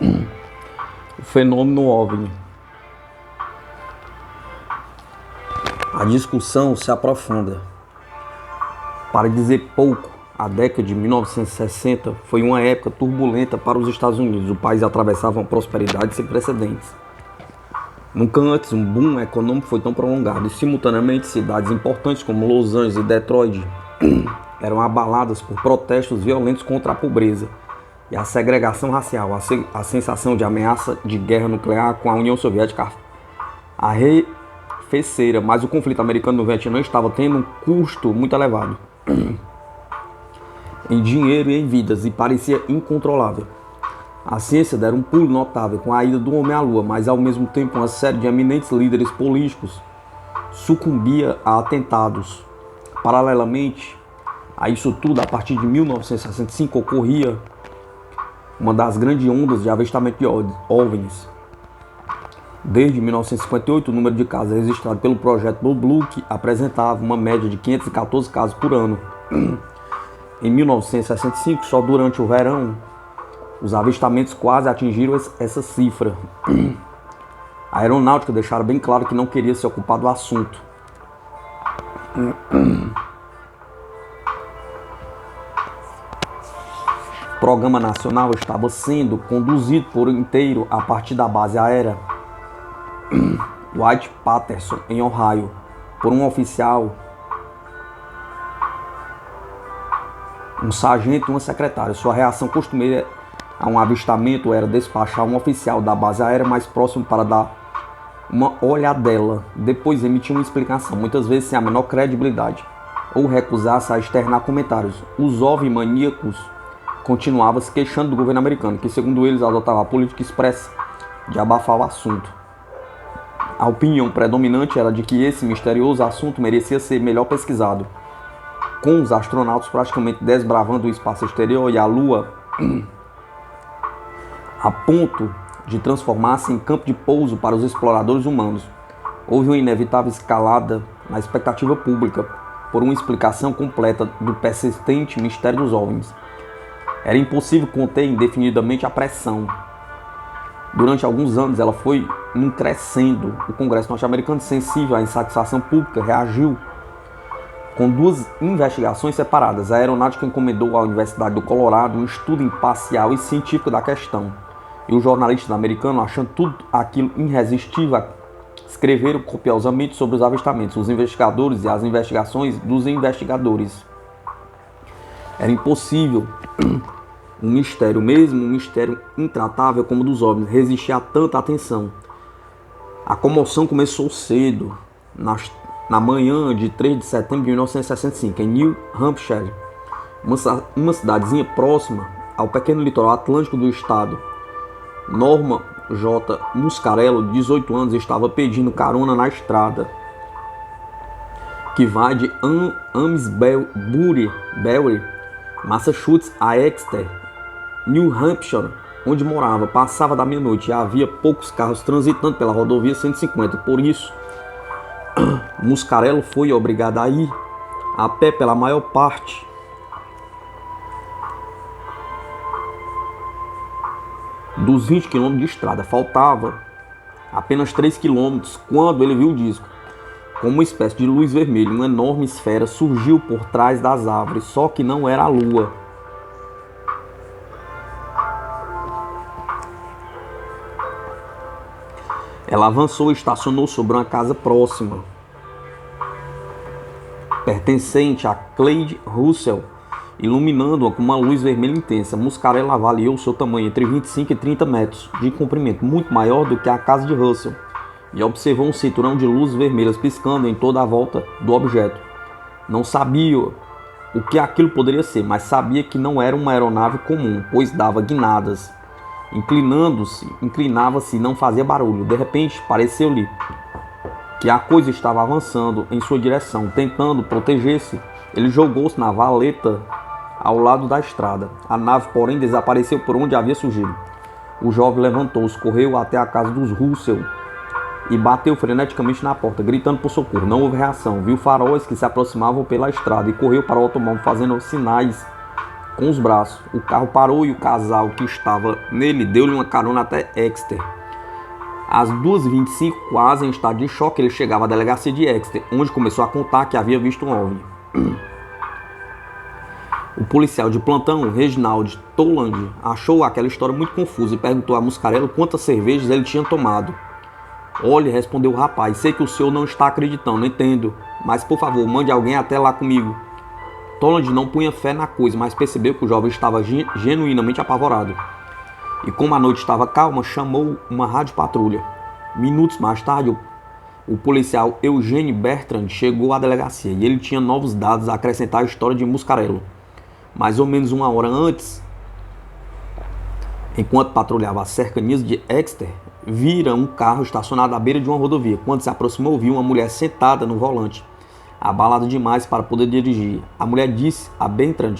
O fenômeno OVNI. A discussão se aprofunda. Para dizer pouco, a década de 1960 foi uma época turbulenta para os Estados Unidos. O país atravessava uma prosperidade sem precedentes. Nunca antes um boom econômico foi tão prolongado e, simultaneamente, cidades importantes como Los Angeles e Detroit eram abaladas por protestos violentos contra a pobreza e a segregação racial. A sensação de ameaça de guerra nuclear com a União Soviética arrefeceram, mas o conflito americano no Vietnã estava tendo um custo muito elevado em dinheiro e em vidas, e parecia incontrolável. A ciência dera um pulo notável com a ida do homem à lua, mas ao mesmo tempo uma série de eminentes líderes políticos sucumbia a atentados. Paralelamente a isso tudo, a partir de 1965 ocorria uma das grandes ondas de avistamento de OVNIs. Desde 1958, o número de casos registrados pelo projeto Blue Book apresentava uma média de 514 casos por ano. Em 1965, só durante o verão, os avistamentos quase atingiram essa cifra. A aeronáutica deixara bem claro que não queria se ocupar do assunto. O programa nacional estava sendo conduzido por inteiro a partir da base aérea Wright-Patterson, em Ohio, por um oficial, um sargento e uma secretária. Sua reação costumeira a um avistamento era despachar um oficial da base aérea mais próximo para dar uma olhadela, depois emitir uma explicação, muitas vezes sem a menor credibilidade, ou recusar-se a externar comentários. Os OVNI maníacos continuavam se queixando do governo americano, que segundo eles adotava a política expressa de abafar o assunto. A opinião predominante era de que esse misterioso assunto merecia ser melhor pesquisado, com os astronautas praticamente desbravando o espaço exterior e a Lua a ponto de transformar-se em campo de pouso para os exploradores humanos. Houve uma inevitável escalada na expectativa pública por uma explicação completa do persistente mistério dos OVNIs. Era impossível conter indefinidamente a pressão. Durante alguns anos ela foi crescendo. O Congresso norte-americano, sensível à insatisfação pública, reagiu com duas investigações separadas. A aeronáutica encomendou à Universidade do Colorado um estudo imparcial e científico da questão. E os jornalistas americanos, achando tudo aquilo irresistível, escreveram copiosamente sobre os avistamentos, os investigadores e as investigações dos investigadores. Era impossível um mistério, mesmo um mistério intratável como o dos OVNIs, resistir a tanta atenção. A comoção começou cedo, na manhã de 3 de setembro de 1965, em New Hampshire, uma cidadezinha próxima ao pequeno litoral atlântico do estado. Norma J. Muscarello, de 18 anos, estava pedindo carona na estrada que vai de Amesbury, Massachusetts, a Exeter, New Hampshire, onde morava. Passava da meia-noite e havia poucos carros transitando pela rodovia 150. Por isso, Muscarello foi obrigado a ir a pé pela maior parte dos 20 km de estrada. Faltava apenas 3 km quando ele viu o disco. Como uma espécie de luz vermelha, uma enorme esfera surgiu por trás das árvores, só que não era a Lua. Ela avançou e estacionou sobre uma casa próxima, pertencente a Clyde Russell, iluminando-a com uma luz vermelha intensa. Muscarello avaliou seu tamanho entre 25 e 30 metros de comprimento, muito maior do que a casa de Russell, e observou um cinturão de luzes vermelhas piscando em toda a volta do objeto. Não sabia o que aquilo poderia ser, mas sabia que não era uma aeronave comum, pois dava guinadas. Inclinava-se e não fazia barulho. De repente, pareceu-lhe que a coisa estava avançando em sua direção. Tentando proteger-se, ele jogou-se na valeta ao lado da estrada. A nave, porém, desapareceu por onde havia surgido. O jovem levantou-se, correu até a casa dos Russell e bateu freneticamente na porta, gritando por socorro. Não houve reação. Viu faróis que se aproximavam pela estrada e correu para o automóvel, fazendo sinais com os braços. O carro parou e o casal que estava nele deu-lhe uma carona até Exeter. Às 2h25, quase em estado de choque, ele chegava à delegacia de Exeter, onde começou a contar que havia visto um OVNI. O policial de plantão, Reginald Toland, achou aquela história muito confusa e perguntou a Muscarello quantas cervejas ele tinha tomado. Olhe, respondeu o rapaz, sei que o senhor não está acreditando, entendo, mas por favor, mande alguém até lá comigo. Toland não punha fé na coisa, mas percebeu que o jovem estava genuinamente apavorado. E como a noite estava calma, chamou uma rádio-patrulha. Minutos mais tarde, o policial Eugene Bertrand chegou à delegacia e ele tinha novos dados a acrescentar à história de Muscarello. Mais ou menos uma hora antes, enquanto patrulhava as cercanias de Exeter, vira um carro estacionado à beira de uma rodovia. Quando se aproximou, viu uma mulher sentada no volante, abalada demais para poder dirigir. A mulher disse a Bertrand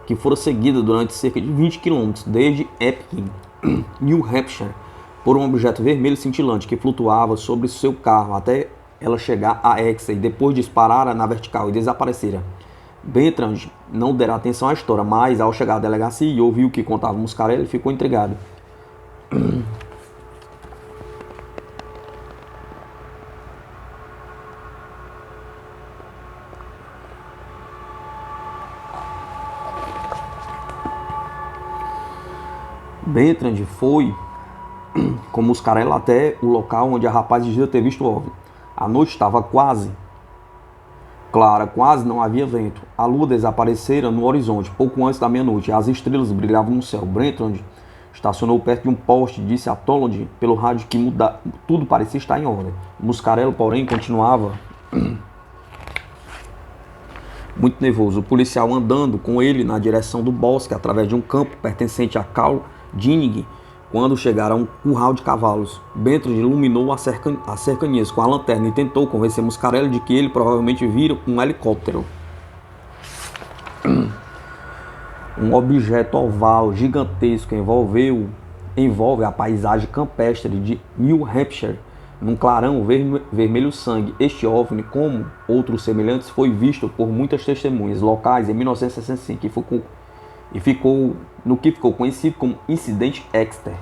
que fora seguida durante cerca de 20 km desde Epping, New Hampshire, por um objeto vermelho cintilante que flutuava sobre seu carro até ela chegar a Exeter e depois disparar na vertical e desaparecer. Bertrand não dera atenção à história, mas ao chegar à delegacia e ouvir o que contava Muscarello, ficou intrigado. Bertrand foi com Muscarello até o local onde a rapaz dizia ter visto o OVNI. A noite estava quase clara, quase não havia vento. A lua desaparecera no horizonte pouco antes da meia-noite e as estrelas brilhavam no céu. Bertrand estacionou perto de um poste e disse a Toland pelo rádio que tudo parecia estar em ordem. Muscarello, porém, continuava muito nervoso. O policial andando com ele na direção do bosque, através de um campo pertencente a Carl Dinning. Quando chegaram a um curral de cavalos, Bertrand iluminou as cercanias com a lanterna e tentou convencer Muscarello de que ele provavelmente vira um helicóptero. Um objeto oval gigantesco envolve a paisagem campestre de New Hampshire num clarão vermelho sangue. Este OVNI, como outros semelhantes, foi visto por muitas testemunhas locais em 1965 e ficou no que ficou conhecido como Incidente Exeter.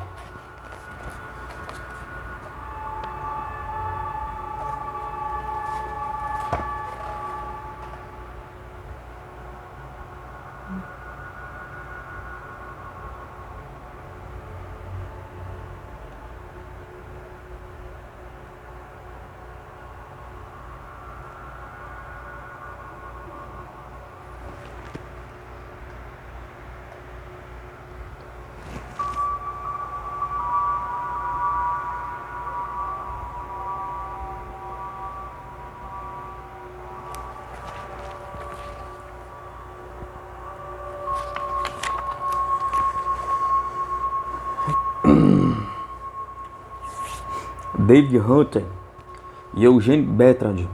David Hunter e Eugene Bertrand,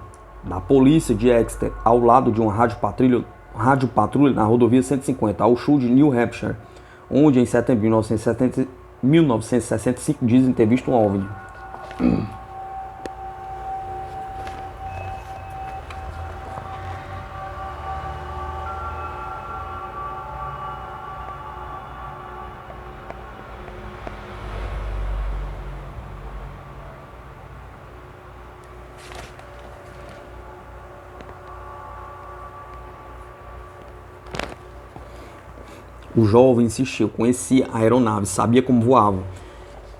da polícia de Exeter, ao lado de uma rádio-patrulha na rodovia 150, ao sul de New Hampshire, onde em setembro de 1965 dizem ter visto um OVNI. O jovem insistiu, conhecia a aeronave, sabia como voava.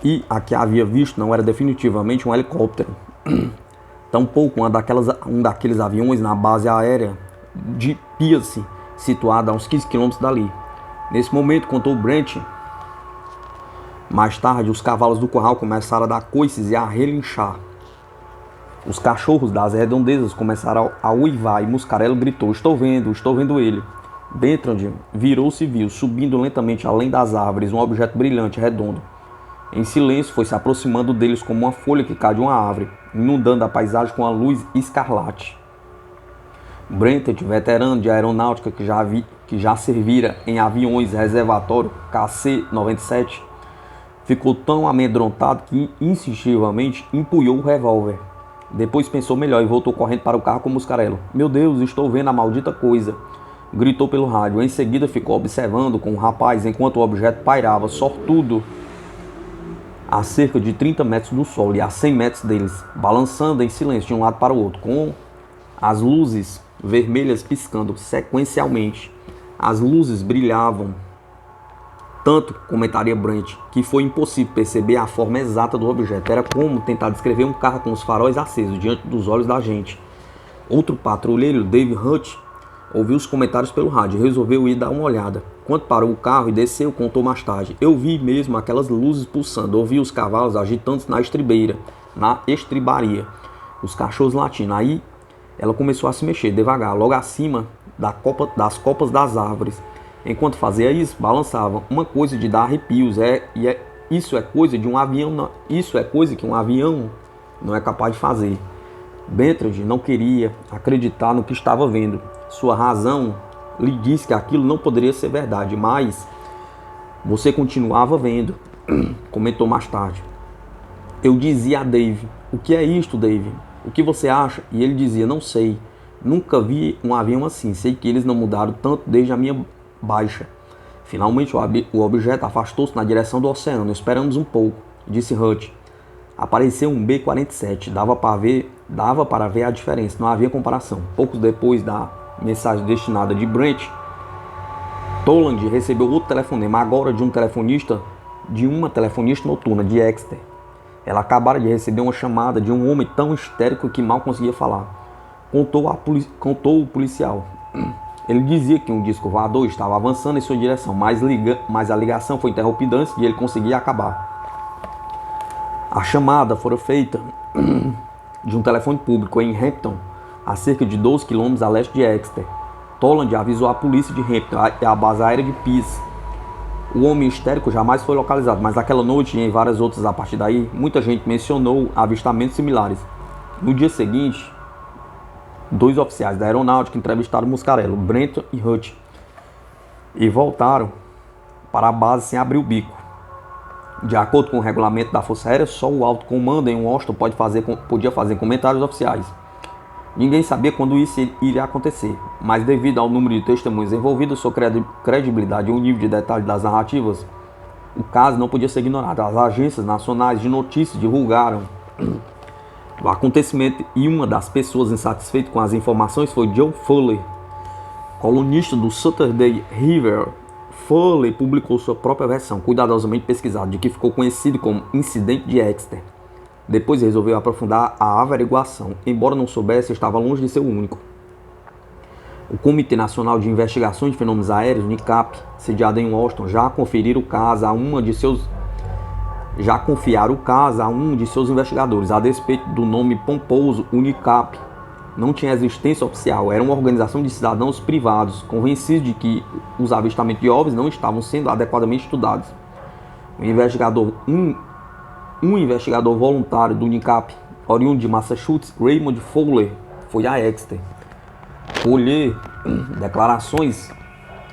E a que havia visto não era definitivamente um helicóptero. Tampouco um daqueles aviões na base aérea de Pierce, situada a uns 15 km dali. Nesse momento, contou Brent, mais tarde, os cavalos do curral começaram a dar coices e a relinchar. Os cachorros das redondezas começaram a uivar e Muscarello gritou: estou vendo ele. Bertrand virou-se e viu, subindo lentamente além das árvores, um objeto brilhante, redondo. Em silêncio, foi se aproximando deles como uma folha que cai de uma árvore, inundando a paisagem com a luz escarlate. Bertrand, veterano de aeronáutica que já servira em aviões reservatório KC-97, ficou tão amedrontado que instintivamente empunhou o revólver. Depois pensou melhor e voltou correndo para o carro com Muscarello. Meu Deus, estou vendo a maldita coisa. gritou pelo rádio. Em seguida ficou observando com o rapaz enquanto o objeto pairava, sortudo, a cerca de 30 metros do solo e a 100 metros deles, balançando em silêncio de um lado para o outro, com as luzes vermelhas piscando sequencialmente. As luzes brilhavam tanto, comentaria Brent, que foi impossível perceber a forma exata do objeto. Era como tentar descrever um carro com os faróis acesos diante dos olhos da gente. Outro patrulheiro, Dave Hutt, ouviu os comentários pelo rádio e resolveu ir dar uma olhada. Quando parou o carro e desceu, contou mais tarde: eu vi mesmo aquelas luzes pulsando, ouvi os cavalos agitando na estribaria, os cachorros latindo. Aí ela começou a se mexer devagar, logo acima das copas das árvores. Enquanto fazia isso, balançava, uma coisa de dar arrepios. Isso é coisa de um avião, isso é coisa que um avião não é capaz de fazer. Bentley não queria acreditar no que estava vendo. Sua razão lhe disse que aquilo não poderia ser verdade, mas você continuava vendo, comentou mais tarde. Eu dizia a Dave: o que é isto, Dave? O que você acha? E ele dizia: não sei. Nunca vi um avião assim. Sei que eles não mudaram tanto desde a minha baixa. Finalmente o objeto afastou-se na direção do oceano. Esperamos um pouco, disse Hutt. Apareceu um B-47. Dava para ver a diferença. Não havia comparação. Pouco depois da mensagem destinada de Brent, Toland recebeu outro telefonema, agora de uma telefonista noturna de Exeter. Ela acabara de receber uma chamada de um homem tão histérico que mal conseguia falar. Contou o policial. Ele dizia que um disco voador estava avançando em sua direção, mas a ligação foi interrompida antes de ele conseguir acabar. A chamada fora feita de um telefone público em Hampton, a cerca de 12 km a leste de Exeter. Toland avisou a polícia de Hampton e a base aérea de Pease. O homem histérico jamais foi localizado, mas naquela noite e em várias outras a partir daí, muita gente mencionou avistamentos similares. No dia seguinte, 2 oficiais da aeronáutica entrevistaram Muscarello, Brent e Hutt, e voltaram para a base sem abrir o bico. De acordo com o regulamento da Força Aérea, só o alto comando em Washington podia fazer comentários oficiais. Ninguém sabia quando isso iria acontecer, mas devido ao número de testemunhas envolvidos, sua credibilidade e o nível de detalhe das narrativas, o caso não podia ser ignorado. As agências nacionais de notícias divulgaram o acontecimento e uma das pessoas insatisfeitas com as informações foi Joe Fuller, colunista do Saturday Review. Fuller publicou sua própria versão, cuidadosamente pesquisada, de que ficou conhecido como Incidente de Exeter. Depois resolveu aprofundar a averiguação. Embora não soubesse, estava longe de ser o único. O Comitê Nacional de Investigações de Fenômenos Aéreos, NICAP, sediado em Washington, já confiaram o caso a um de seus investigadores. A despeito do nome pomposo, o NICAP não tinha existência oficial. Era uma organização de cidadãos privados, convencidos de que os avistamentos de OVNIs não estavam sendo adequadamente estudados. Um investigador voluntário do NICAP, oriundo de Massachusetts, Raymond Fowler, foi a Exeter colher declarações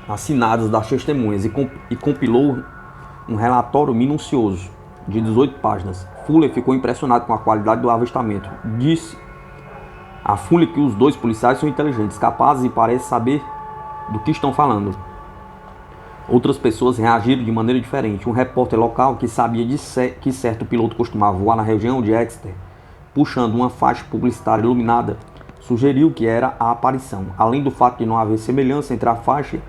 assinadas das testemunhas e compilou um relatório minucioso de 18 páginas. Fuller ficou impressionado com a qualidade do avistamento. Disse a Fuller que os 2 policiais são inteligentes, capazes e parecem saber do que estão falando. Outras pessoas reagiram de maneira diferente. Um repórter local que sabia que certo piloto costumava voar na região de Exeter, puxando uma faixa publicitária iluminada, sugeriu que era a aparição, além do fato de não haver semelhança entre a faixa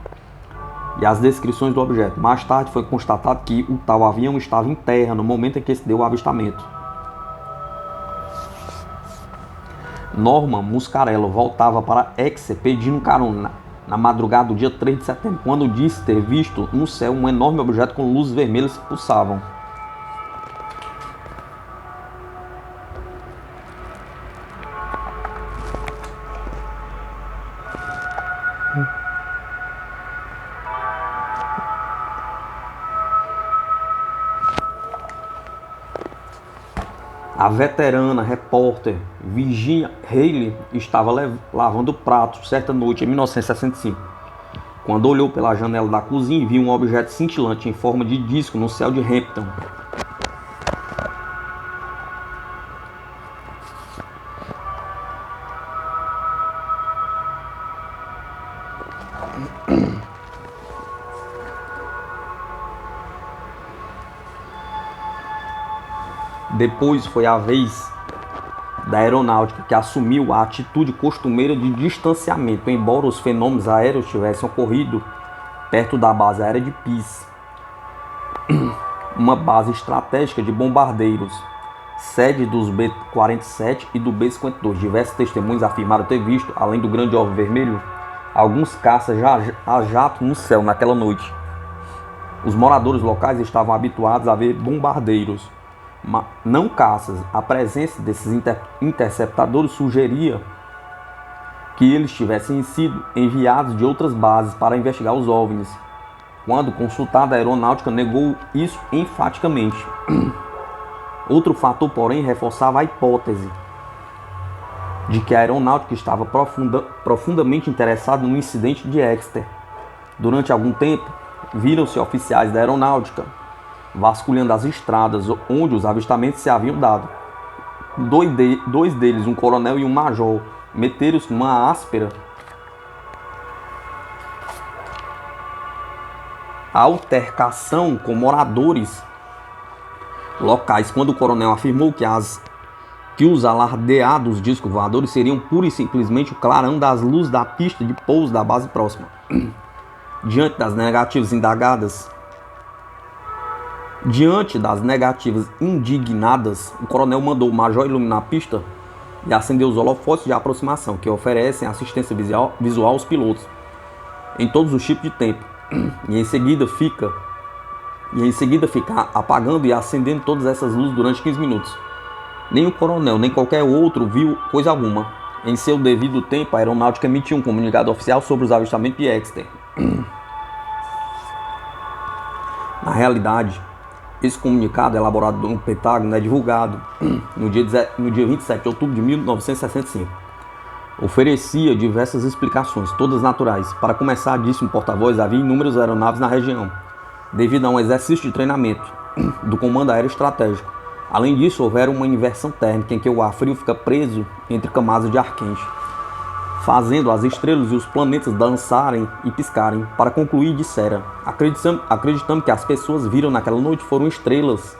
e as descrições do objeto. Mais tarde foi constatado que o tal avião estava em terra no momento em que se deu o avistamento. Norman Muscarello voltava para Exeter pedindo carona na madrugada do dia 3 de setembro, quando disse ter visto no céu um enorme objeto com luzes vermelhas que pulsavam. A veterana repórter Virginia Haley estava lavando pratos certa noite em 1965, quando olhou pela janela da cozinha e viu um objeto cintilante em forma de disco no céu de Hampton. Depois foi a vez da aeronáutica, que assumiu a atitude costumeira de distanciamento, embora os fenômenos aéreos tivessem ocorrido perto da base aérea de Pis, uma base estratégica de bombardeiros, sede dos B-47 e do B-52. Diversos testemunhos afirmaram ter visto, além do grande orbe vermelho, alguns caças a jato no céu naquela noite. Os moradores locais estavam habituados a ver bombardeiros, não caças. A presença desses interceptadores sugeria que eles tivessem sido enviados de outras bases para investigar os OVNIs. Quando consultada, a aeronáutica negou isso enfaticamente. Outro fator, porém, reforçava a hipótese de que a aeronáutica estava profundamente interessada no incidente de Exeter. Durante algum tempo, viram-se oficiais da aeronáutica vasculhando as estradas onde os avistamentos se haviam dado. Dois deles, um coronel e um major, meteram-se numa áspera altercação com moradores locais, quando o coronel afirmou que os alardeados discos voadores seriam pura e simplesmente o clarão das luzes da pista de pouso da base próxima. Diante das negativas indignadas, o coronel mandou o major iluminar a pista e acender os holofotes de aproximação, que oferecem assistência visual aos pilotos em todos os tipos de tempo, e em seguida ficar apagando e acendendo todas essas luzes durante 15 minutos. Nem o coronel, nem qualquer outro viu coisa alguma. Em seu devido tempo, a aeronáutica emitiu um comunicado oficial sobre os avistamentos de Exeter. Na realidade, esse comunicado, elaborado no Pentágono, é divulgado no dia 27 de outubro de 1965. Oferecia diversas explicações, todas naturais. Para começar, disse um porta-voz, havia inúmeras aeronaves na região, devido a um exercício de treinamento do Comando Aéreo Estratégico. Além disso, houver uma inversão térmica em que o ar frio fica preso entre camadas de ar quente, fazendo as estrelas e os planetas dançarem e piscarem. Para concluir, dissera: acreditamos que as pessoas viram naquela noite foram estrelas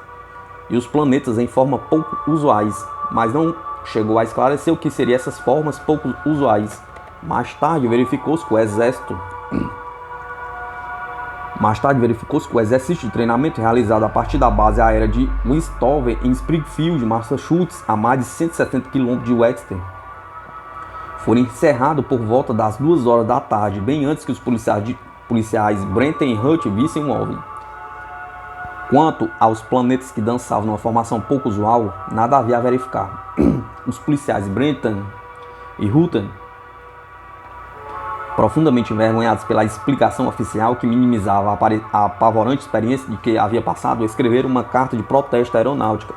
e os planetas em forma pouco usuais, mas não chegou a esclarecer o que seriam essas formas pouco usuais. Mais tarde verificou-se que o exercício de treinamento realizado a partir da base aérea de Westover, em Springfield, Massachusetts, a mais de 170 km de Exeter, foi encerrado por volta das 2 horas da tarde, bem antes que os policiais Brenton e Hut vissem um OVNI. Quanto aos planetas que dançavam numa formação pouco usual, nada havia a verificar. Os policiais Brenton e Hutton, profundamente envergonhados pela explicação oficial que minimizava a apavorante experiência de que havia passado, escreveram uma carta de protesto à aeronáutica.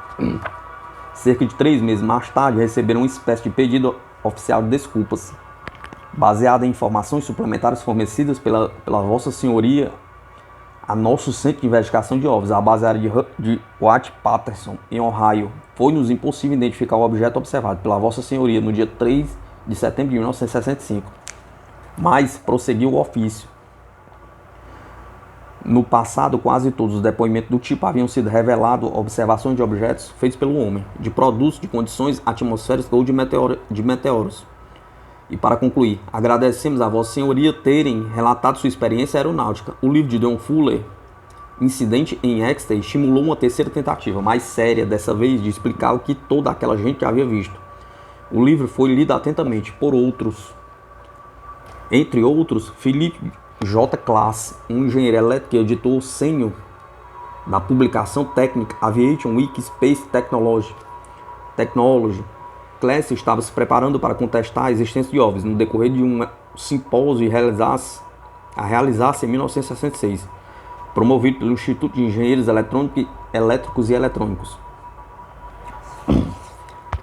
Cerca de 3 meses mais tarde, receberam uma espécie de pedido oficial de desculpas, baseada em informações suplementares fornecidas pela Vossa Senhoria a nosso Centro de Investigação de OVNIs, a base aérea de Wright-Patterson, em Ohio. Foi-nos impossível identificar o objeto observado pela Vossa Senhoria no dia 3 de setembro de 1965. Mas prosseguiu o ofício. No passado, quase todos os depoimentos do tipo haviam sido revelados observações de objetos feitos pelo homem, de produtos de condições atmosféricas ou de meteoros. E para concluir, agradecemos a Vossa Senhoria terem relatado sua experiência aeronáutica. O livro de John Fuller, Incidente em Exeter, estimulou uma terceira tentativa, mais séria dessa vez, de explicar o que toda aquela gente havia visto. O livro foi lido atentamente por outros. Entre outros, Philip J. Klass, um engenheiro elétrico e editor sênior da publicação técnica Aviation Week Space Technology. Klass estava se preparando para contestar a existência de OVNIs no decorrer de um simpósio a realizar-se em 1966, promovido pelo Instituto de Engenheiros Elétricos e Eletrônicos.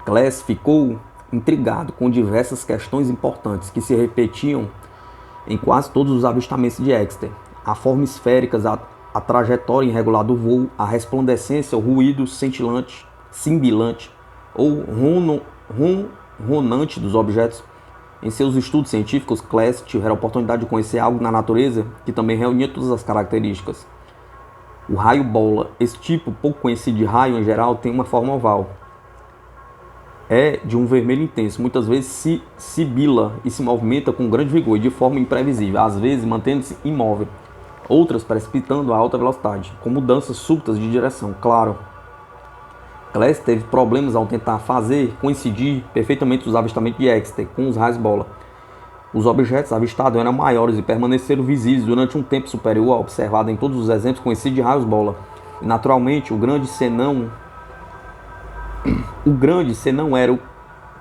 Klass ficou intrigado com diversas questões importantes que se repetiam em quase todos os avistamentos de Exeter: a forma esférica, a trajetória irregular do voo, a resplandecência, o ruído cintilante ou ronante dos objetos. Em seus estudos científicos, Klass tivera a oportunidade de conhecer algo na natureza que também reunia todas as características O raio bola, esse tipo pouco conhecido de raio em geral, tem uma forma oval. É de um vermelho intenso, muitas vezes se sibila e se movimenta com grande vigor e de forma imprevisível, às vezes mantendo-se imóvel, outras precipitando a alta velocidade, com mudanças súbitas de direção, claro. Class teve problemas ao tentar fazer coincidir perfeitamente os avistamentos de Exeter com os raios bola. Os objetos avistados eram maiores e permaneceram visíveis durante um tempo superior ao observado em todos os exemplos conhecidos de raios bola. E, naturalmente, o grande senão era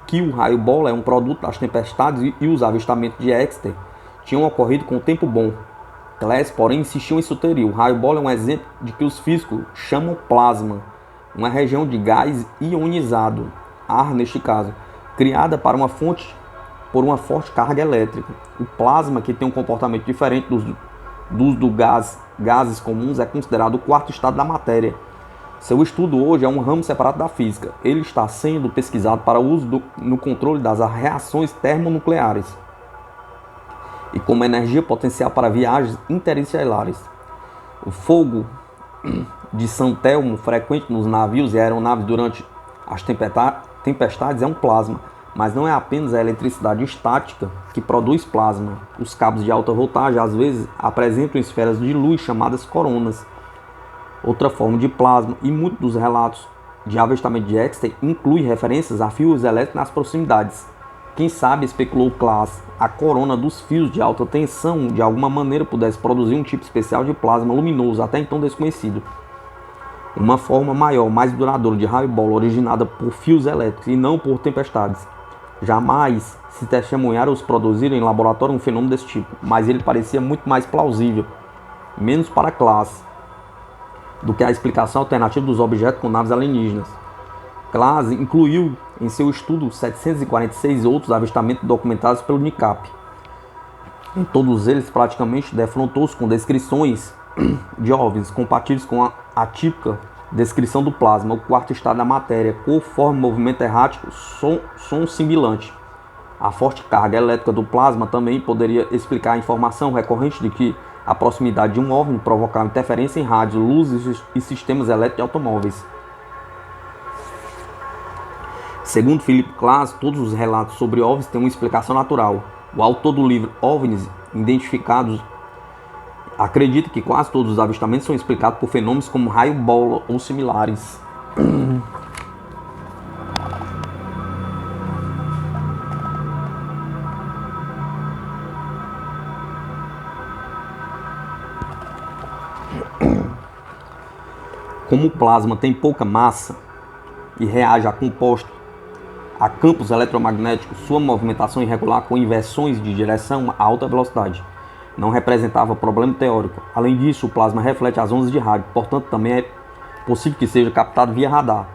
que o raio bola é um produto das tempestades e os avistamentos de Exeter tinham ocorrido com o tempo bom. Class, porém, insistiu em sua teoria. O raio bola é um exemplo de que os físicos chamam plasma, uma região de gás ionizado, ar neste caso, criada por uma forte carga elétrica. O plasma, que tem um comportamento diferente dos gases comuns, é considerado o quarto estado da matéria. Seu estudo hoje é um ramo separado da física. Ele está sendo pesquisado para uso no controle das reações termonucleares e como energia potencial para viagens interestelares. O fogo de São Telmo, frequente nos navios e aeronaves durante as tempestades, é um plasma, mas não é apenas a eletricidade estática que produz plasma. Os cabos de alta voltagem às vezes apresentam esferas de luz chamadas coronas, outra forma de plasma, e muitos dos relatos de avistamento de Exeter incluem referências a fios elétricos nas proximidades. Quem sabe, especulou Class, a corona dos fios de alta tensão de alguma maneira pudesse produzir um tipo especial de plasma luminoso, até então desconhecido. Uma forma maior, mais duradoura de raio bola originada por fios elétricos e não por tempestades. Jamais se testemunharam os produzir em laboratório um fenômeno desse tipo, mas ele parecia muito mais plausível, menos para Class, do que a explicação alternativa dos objetos com naves alienígenas. Class incluiu em seu estudo 746 outros avistamentos documentados pelo NICAP. Em todos eles, praticamente defrontou-se com descrições de OVNIs compatíveis com a típica descrição do plasma, o quarto estado da matéria, cor, forma, movimento errático, som similante. A forte carga elétrica do plasma também poderia explicar a informação recorrente de que a proximidade de um OVNI provocava interferência em rádios, luzes e sistemas elétricos de automóveis. Segundo Philip Klass, todos os relatos sobre OVNIs têm uma explicação natural. O autor do livro OVNIs Identificados acredita que quase todos os avistamentos são explicados por fenômenos como raio bola ou similares. Como o plasma tem pouca massa e reage a campos eletromagnéticos, sua movimentação irregular com inversões de direção a alta velocidade não representava problema teórico. Além disso, o plasma reflete as ondas de rádio, portanto também é possível que seja captado via radar.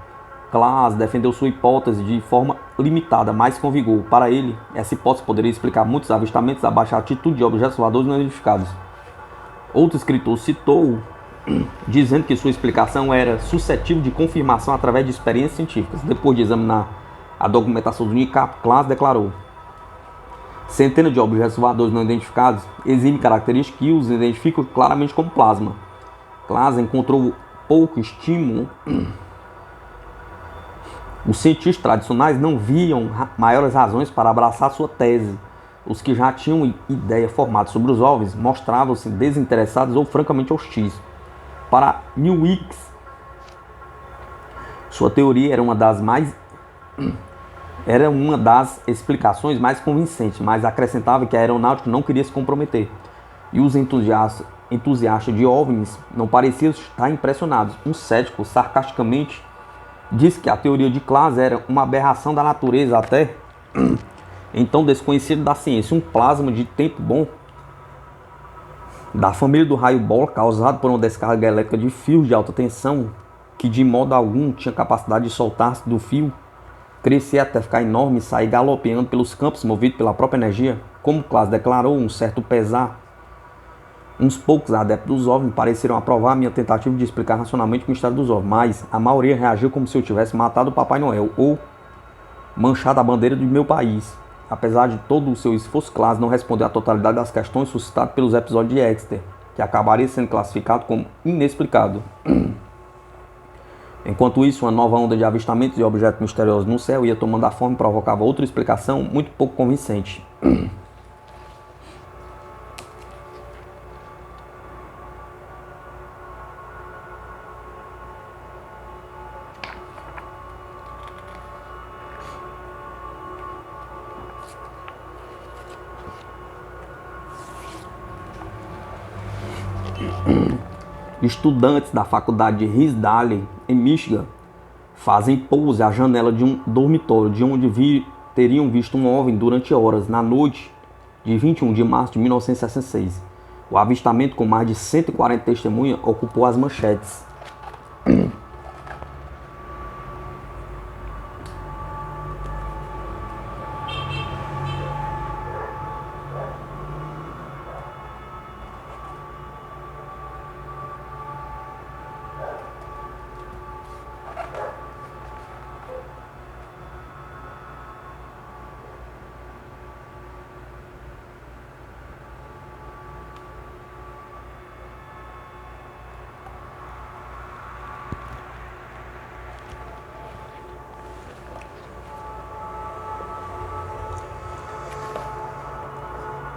Class defendeu sua hipótese de forma limitada, mas com vigor. Para ele, essa hipótese poderia explicar muitos avistamentos a baixa altitude de objetos voadores não identificados. Outro escritor citou dizendo que sua explicação era suscetível de confirmação através de experiências científicas. Depois de examinar a documentação do NICAP, Class declarou: centenas de objetos voadores não identificados exibem características que os identificam claramente como plasma. Class encontrou pouco estímulo. Os cientistas tradicionais não viam maiores razões para abraçar sua tese. Os que já tinham ideia formada sobre os OVNIs mostravam-se desinteressados ou francamente hostis. Para Newicks, sua teoria era uma das explicações mais convincentes, mas acrescentava que a aeronáutica não queria se comprometer. E os entusiastas de OVNIs não pareciam estar impressionados. Um cético, sarcasticamente, disse que a teoria de Class era uma aberração da natureza até então desconhecida da ciência, um plasma de tempo bom da família do raio bola causado por uma descarga elétrica de fios de alta tensão que de modo algum tinha capacidade de soltar-se do fio, crescer até ficar enorme e sair galopeando pelos campos movido pela própria energia. Como Class declarou um certo pesar, uns poucos adeptos dos OVNIs pareceram aprovar minha tentativa de explicar racionalmente o mistério dos OVNIs, mas a maioria reagiu como se eu tivesse matado o Papai Noel ou manchado a bandeira do meu país. Apesar de todo o seu esforço, Class não respondeu à totalidade das questões suscitadas pelos episódios de Exeter. que acabaria sendo classificado como inexplicado. Enquanto isso, uma nova onda de avistamentos de objetos misteriosos no céu ia tomando a forma e provocava outra explicação muito pouco convincente. Estudantes da faculdade de Rice-Dale, em Michigan, fazem pose à janela de um dormitório de onde teriam visto um OVNI durante horas na noite de 21 de março de 1966. O avistamento, com mais de 140 testemunhas, ocupou as manchetes.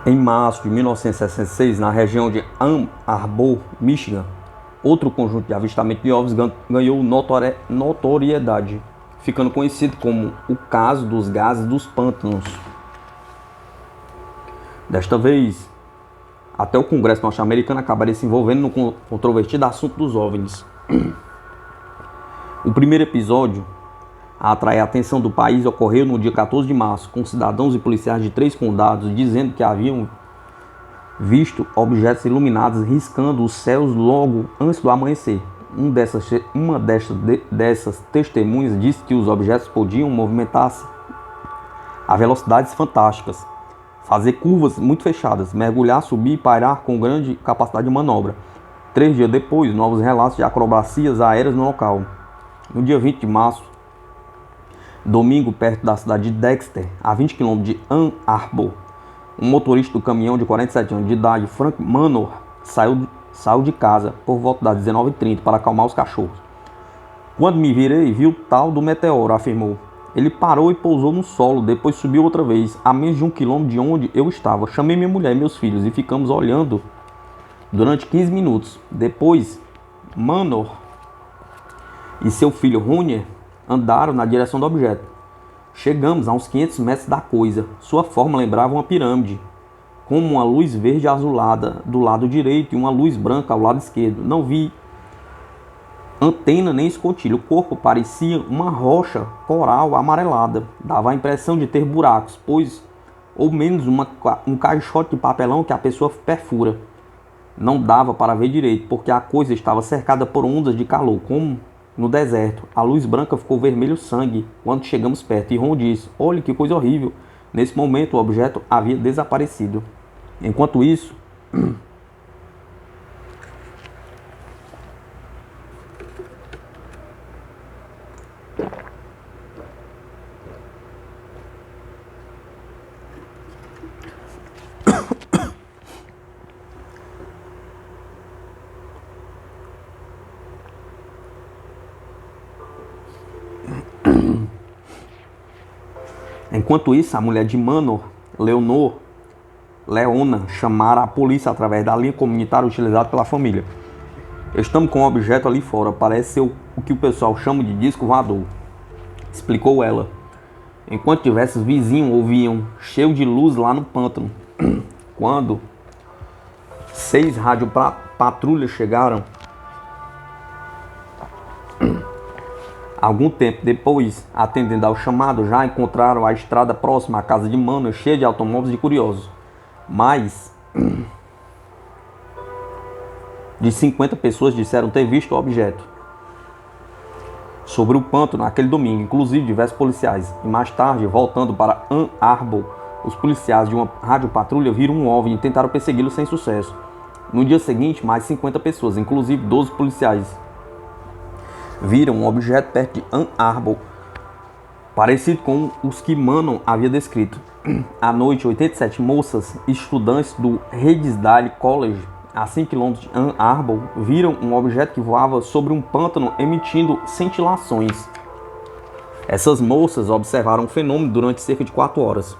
Em março de 1966, na região de Ann Arbor, Michigan, outro conjunto de avistamento de OVNIs ganhou notoriedade, ficando conhecido como o caso dos gases dos pântanos. Desta vez, até o Congresso norte-americano acabaria se envolvendo no controvertido assunto dos OVNIs. O primeiro episódio a atrair a atenção do país ocorreu no dia 14 de março, com cidadãos e policiais de 3 condados dizendo que haviam visto objetos iluminados riscando os céus logo antes do amanhecer. Uma dessas testemunhas disse que os objetos podiam movimentar-se a velocidades fantásticas, fazer curvas muito fechadas, mergulhar, subir e pairar com grande capacidade de manobra. 3 dias depois, novos relatos de acrobacias aéreas no local. No dia 20 de março, domingo, perto da cidade de Dexter, a 20 km de Ann Arbor, um motorista do caminhão de 47 anos de idade, Frank Manor, saiu de casa por volta das 19h30 para acalmar os cachorros. Quando me virei, vi o tal do meteoro, afirmou. Ele parou e pousou no solo, depois subiu outra vez, a menos de 1 km de onde eu estava. Chamei minha mulher e meus filhos e ficamos olhando durante 15 minutos. Depois, Manor e seu filho Runyer andaram na direção do objeto. Chegamos a uns 500 metros da coisa. Sua forma lembrava uma pirâmide, com uma luz verde azulada do lado direito e uma luz branca ao lado esquerdo. Não vi antena nem escotilha. O corpo parecia uma rocha coral amarelada. Dava a impressão de ter buracos, ou menos um caixote de papelão que a pessoa perfura. Não dava para ver direito, porque a coisa estava cercada por ondas de calor, como no deserto. A luz branca ficou vermelho sangue quando chegamos perto, e Ron disse: "Olha que coisa horrível." Nesse momento o objeto havia desaparecido. Enquanto isso, a mulher de Manor, Leona, chamara a polícia através da linha comunitária utilizada pela família. "Estamos com um objeto ali fora, parece ser o que o pessoal chama de disco voador", explicou ela. Enquanto diversos vizinhos ouviam cheio de luz lá no pântano. Quando 6 radiopatrulhas chegaram, algum tempo depois, atendendo ao chamado, já encontraram a estrada próxima à casa de Manor cheia de automóveis de curiosos. Mais de 50 pessoas disseram ter visto o objeto sobre o pântano naquele domingo, inclusive diversos policiais. E mais tarde, voltando para Ann Arbor, os policiais de uma radiopatrulha viram um OVNI e tentaram persegui-lo sem sucesso. No dia seguinte, mais 50 pessoas, inclusive 12 policiais, viram um objeto perto de Ann Arbor, parecido com os que Manor havia descrito. À noite, 87 moças, estudantes do Rice-Dale College, a 5 km de Ann Arbor, viram um objeto que voava sobre um pântano emitindo cintilações. Essas moças observaram o fenômeno durante cerca de 4 horas.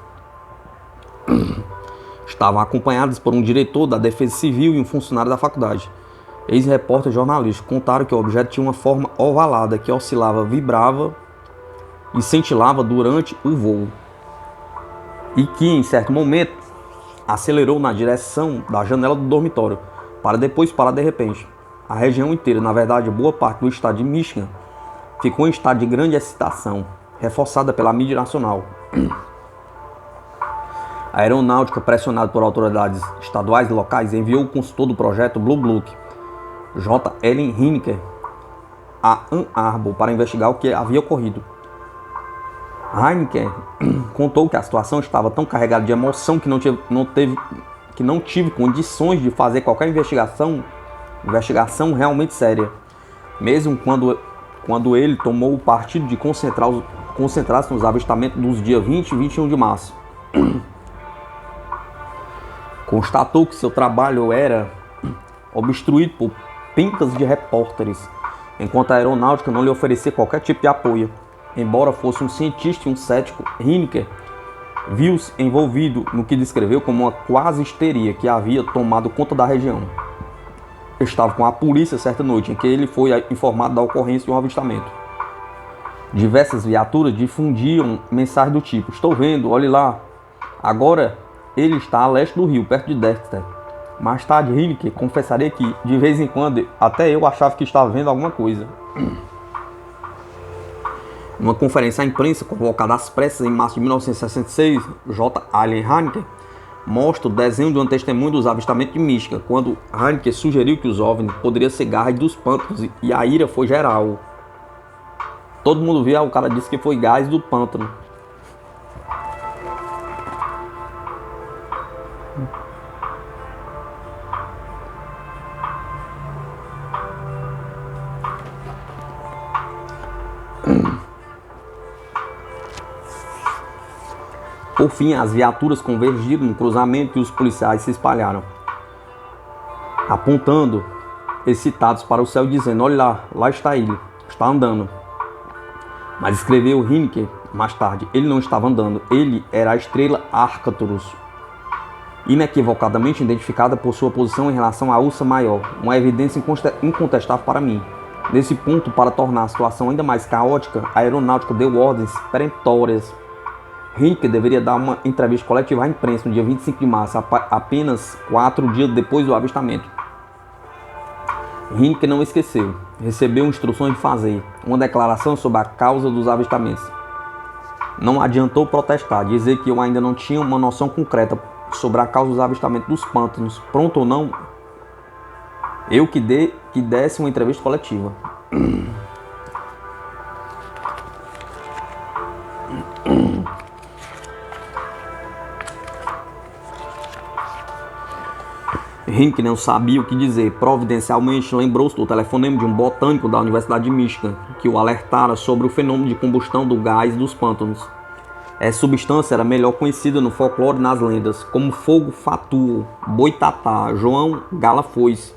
Estavam acompanhadas por um diretor da Defesa Civil e um funcionário da faculdade. Ex-repórter jornalista contaram que o objeto tinha uma forma ovalada que oscilava, vibrava e cintilava durante o voo. E que, em certo momento, acelerou na direção da janela do dormitório, para depois parar de repente. A região inteira, na verdade, boa parte do estado de Michigan, ficou em estado de grande excitação, reforçada pela mídia nacional. A aeronáutica, pressionada por autoridades estaduais e locais, enviou o consultor do projeto Blue Book, J. Ellen Hineker, a Ann Arbor para investigar o que havia ocorrido. Hineker contou que a situação estava tão carregada de emoção que não tive condições de fazer qualquer investigação realmente séria, mesmo quando ele tomou o partido de concentrar-se nos avistamentos dos dias 20 e 21 de março. Constatou que seu trabalho era obstruído por pencas de repórteres, enquanto a aeronáutica não lhe oferecia qualquer tipo de apoio. Embora fosse um cientista e um cético, Hineker viu-se envolvido no que descreveu como uma quase histeria que havia tomado conta da região. Estava com a polícia certa noite em que ele foi informado da ocorrência de um avistamento. Diversas viaturas difundiam mensagens do tipo: "Estou vendo, olhe lá. Agora ele está a leste do rio, perto de Dexter." Mais tarde, Hineker confessaria que, de vez em quando, até eu achava que estava vendo alguma coisa. Numa conferência à imprensa convocada às pressas em março de 1966, J. Allen Hineker mostra o desenho de uma testemunha dos avistamentos de Michigan, quando Hineker sugeriu que os OVNIs poderiam ser gás dos pântanos, e a ira foi geral. Todo mundo viu, o cara disse que foi gás do pântano. Por fim, as viaturas convergiram no cruzamento e os policiais se espalharam, apontando, excitados para o céu, dizendo: "Olha lá, lá está ele, está andando." Mas escreveu Hineker mais tarde: ele não estava andando, ele era a estrela Arcturus, inequivocadamente identificada por sua posição em relação à Ursa Maior, uma evidência incontestável para mim. Nesse ponto, para tornar a situação ainda mais caótica, a aeronáutica deu ordens peremptórias. Hineker deveria dar uma entrevista coletiva à imprensa no dia 25 de março, apenas 4 dias depois do avistamento. Hineker não esqueceu. Recebeu instruções de fazer uma declaração sobre a causa dos avistamentos. Não adiantou protestar, dizer que eu ainda não tinha uma noção concreta sobre a causa dos avistamentos dos pântanos. Pronto ou não, eu que desse uma entrevista coletiva. Hineker não sabia o que dizer. Providencialmente lembrou-se do telefonema de um botânico da Universidade de Michigan, que o alertara sobre o fenômeno de combustão do gás dos pântanos. Essa substância era melhor conhecida no folclore e nas lendas como fogo fatuo, boitatá, João Galafoz,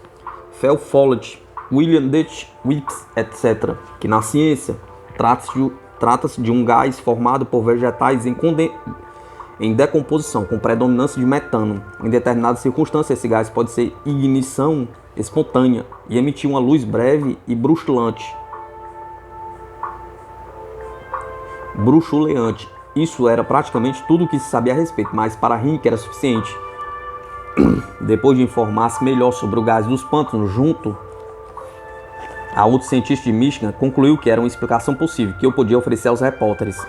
Felfollett, William Dutch Wicks, etc. Que na ciência trata-se de um gás formado por vegetais em decomposição, com predominância de metano. Em determinadas circunstâncias, esse gás pode ser ignição espontânea e emitir uma luz breve e bruxuleante. Isso era praticamente tudo o que se sabia a respeito, mas para Hineker era suficiente. Depois de informar-se melhor sobre o gás dos pântanos, junto a outro cientista de Michigan, concluiu que era uma explicação possível que eu podia oferecer aos repórteres.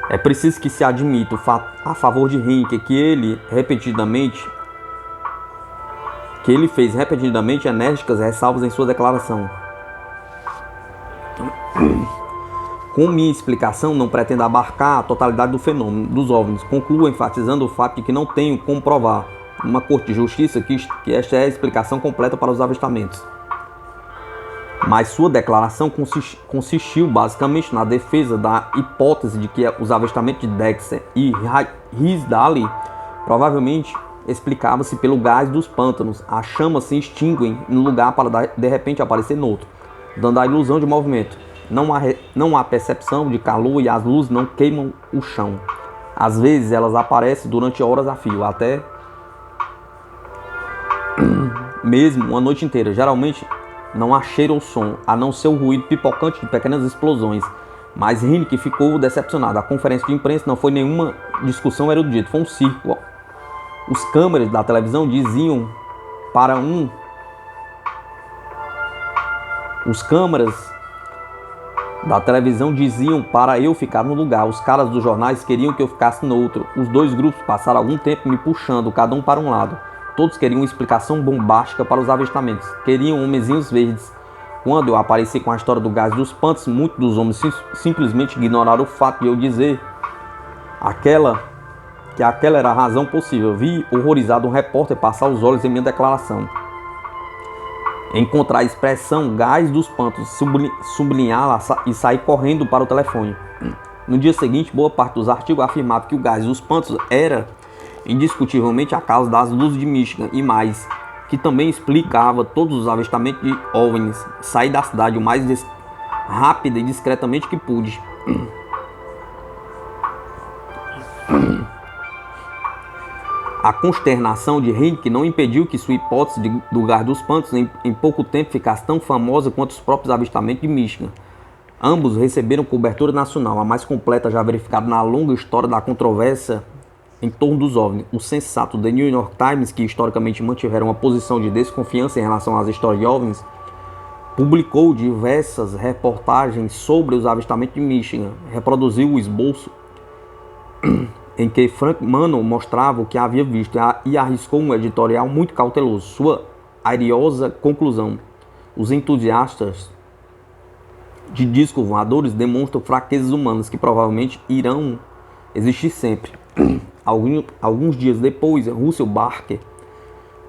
É preciso que se admita o fato a favor de Hineker que ele fez repetidamente enérgicas ressalvas em sua declaração. Com minha explicação, não pretendo abarcar a totalidade do fenômeno dos OVNIs. Concluo enfatizando o fato de que não tenho como provar numa corte de justiça que esta é a explicação completa para os avistamentos. Mas sua declaração consistiu basicamente na defesa da hipótese de que os avistamentos de Dexter e Rizdale provavelmente explicava-se pelo gás dos pântanos. As chamas se extinguem em um lugar para de repente aparecer no outro, dando a ilusão de movimento. Não há percepção de calor e as luzes não queimam o chão. Às vezes elas aparecem durante horas a fio, até mesmo uma noite inteira. Geralmente não há cheiro ou som, a não ser o ruído pipocante de pequenas explosões. Mas Hinck ficou decepcionado. A conferência de imprensa não foi nenhuma discussão erudita, foi um circo. Os câmeras da televisão diziam para eu ficar no lugar. Os caras dos jornais queriam que eu ficasse no outro. Os dois grupos passaram algum tempo me puxando, cada um para um lado. Todos queriam uma explicação bombástica para os avistamentos. Queriam homenzinhos verdes. Quando eu apareci com a história do gás dos pântanos, muitos dos homens simplesmente ignoraram o fato de eu dizer que aquela era a razão possível. Vi horrorizado um repórter passar os olhos em minha declaração. Encontrar a expressão gás dos pântanos, sublinhá-la e sair correndo para o telefone. No dia seguinte, boa parte dos artigos afirmava que o gás dos pântanos era indiscutivelmente a causa das luzes de Michigan e mais, que também explicava todos os avistamentos de OVNIs. Saí da cidade o mais rápida e discretamente que pude. A consternação de Hinck não impediu que sua hipótese do gás dos pântanos em pouco tempo ficasse tão famosa quanto os próprios avistamentos de Michigan. Ambos receberam cobertura nacional, a mais completa já verificada na longa história da controvérsia em torno dos OVNIs. O sensato The New York Times, que historicamente mantiveram uma posição de desconfiança em relação às histórias de OVNIs, publicou diversas reportagens sobre os avistamentos de Michigan. Reproduziu o esboço em que Frank Mannon mostrava o que havia visto e arriscou um editorial muito cauteloso. Sua airiosa conclusão: os entusiastas de discos voadores demonstram fraquezas humanas que provavelmente irão existir sempre. Alguns dias depois, Russell Barker,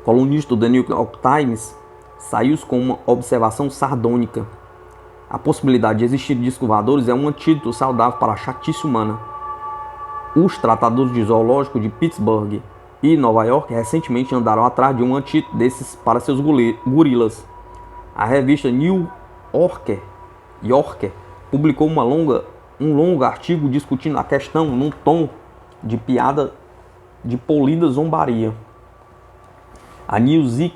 colunista do The New York Times, saiu com uma observação sardônica. A possibilidade de existir discos voadores é um antídoto saudável para a chatice humana. Os tratadores de zoológico de Pittsburgh e Nova York recentemente andaram atrás de um antídoto desses para seus gorilas. A revista New Yorker publicou um longo artigo discutindo a questão num tom de piada de polida zombaria. A Newsweek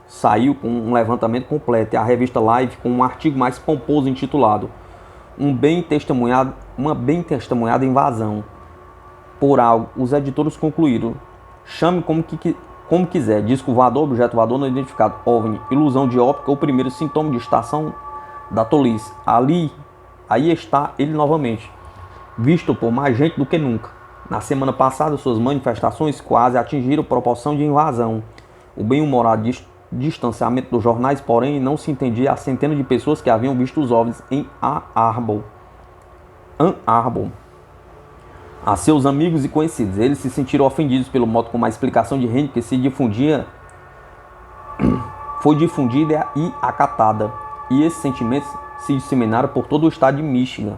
saiu com um levantamento completo e a revista Live com um artigo mais pomposo intitulado Uma bem testemunhada invasão. Por algo, os editores concluíram: chame como quiser, disco voador, objeto voador não identificado, OVNI, ilusão de óptica ou primeiro sintoma de estação da tolice. Aí está ele novamente, visto por mais gente do que nunca. Na semana passada, suas manifestações quase atingiram proporção de invasão. O bem-humorado distanciamento dos jornais, porém, não se entendia a centenas de pessoas que haviam visto os OVNIs em Ann Arbor. A seus amigos e conhecidos, eles se sentiram ofendidos pelo modo como a explicação de Hinck foi difundida e acatada, e esses sentimentos se disseminaram por todo o estado de Michigan.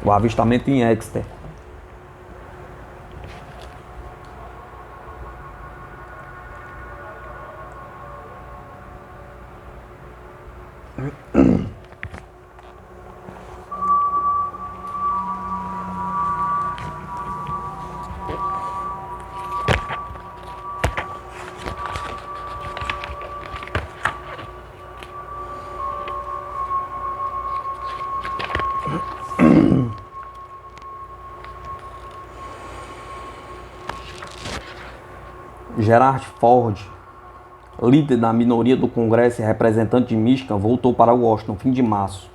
O avistamento em Exeter. Gerald Ford, líder da minoria do Congresso e representante de Michigan, voltou para Washington no fim de março,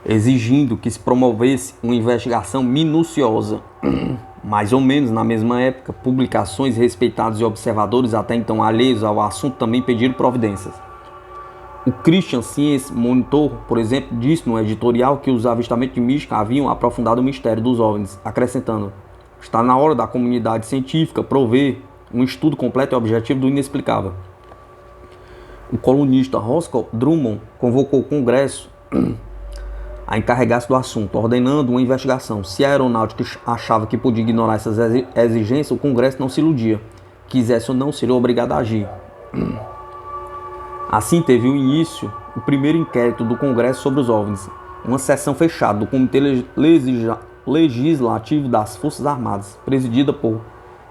exigindo que se promovesse uma investigação minuciosa. Mais ou menos na mesma época, publicações respeitadas e observadores até então alheios ao assunto também pediram providências. O Christian Science Monitor, por exemplo, disse no editorial que os avistamentos de Michigan haviam aprofundado o mistério dos OVNIs, acrescentando: está na hora da comunidade científica prover um estudo completo e objetivo do inexplicável. O colunista Roscoe Drummond convocou o Congresso a encarregar-se do assunto, ordenando uma investigação. Se a aeronáutica achava que podia ignorar essas exigências, o Congresso não se iludia. Quisesse ou não, seria obrigado a agir. Assim teve o início o primeiro inquérito do Congresso sobre os OVNIs, uma sessão fechada do Comitê Legislativo das Forças Armadas, presidida por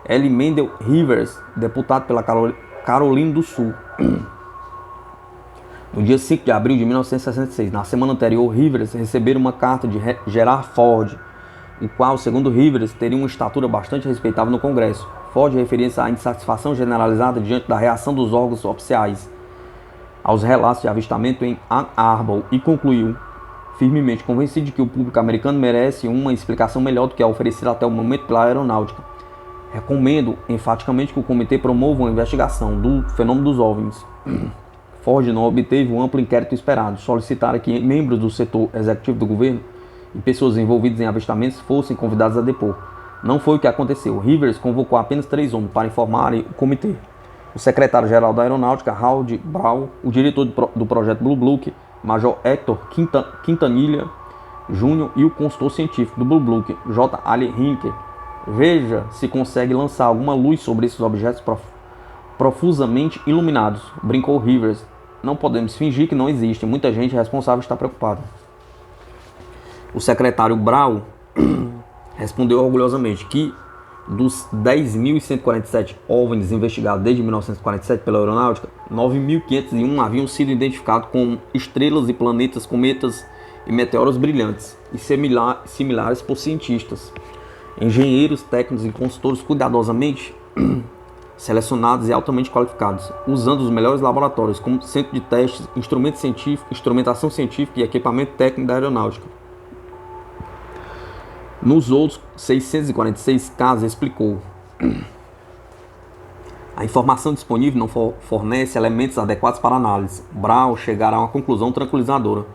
L. Mendel Rivers, deputado pela Carolina do Sul. No dia 5 de abril de 1966, na semana anterior, Rivers recebeu uma carta de Gerald Ford, o qual, segundo Rivers, teria uma estatura bastante respeitável no Congresso. Ford referia-se à insatisfação generalizada diante da reação dos órgãos oficiais aos relatos de avistamento em Ann Arbor e concluiu, firmemente convencido de que o público americano merece uma explicação melhor do que a oferecida até o momento pela aeronáutica. Recomendo enfaticamente que o comitê promova uma investigação do fenômeno dos OVNIs. Ford não obteve o amplo inquérito esperado. Solicitara que membros do setor executivo do governo e pessoas envolvidas em avistamentos fossem convidados a depor. Não foi o que aconteceu. Rivers convocou apenas 3 homens para informarem o comitê: o secretário-geral da Aeronáutica, Howard Brown, o diretor do projeto Blue Book, Major Hector Quintanilha Jr. e o consultor científico do Blue Book, J. Allen Hinker. Veja se consegue lançar alguma luz sobre esses objetos profusamente iluminados, brincou Rivers. Não podemos fingir que não existe. Muita gente responsável está preocupada. O secretário Brown respondeu orgulhosamente que dos 10.147 OVNIs investigados desde 1947 pela aeronáutica, 9.501 haviam sido identificados com estrelas e planetas, cometas e meteoros brilhantes e similares por cientistas, engenheiros, técnicos e consultores cuidadosamente selecionados e altamente qualificados, usando os melhores laboratórios como centro de testes, instrumentação científica e equipamento técnico da aeronáutica. Nos outros 646 casos, explicou: a informação disponível não fornece elementos adequados para análise. Brown chegará a uma conclusão tranquilizadora.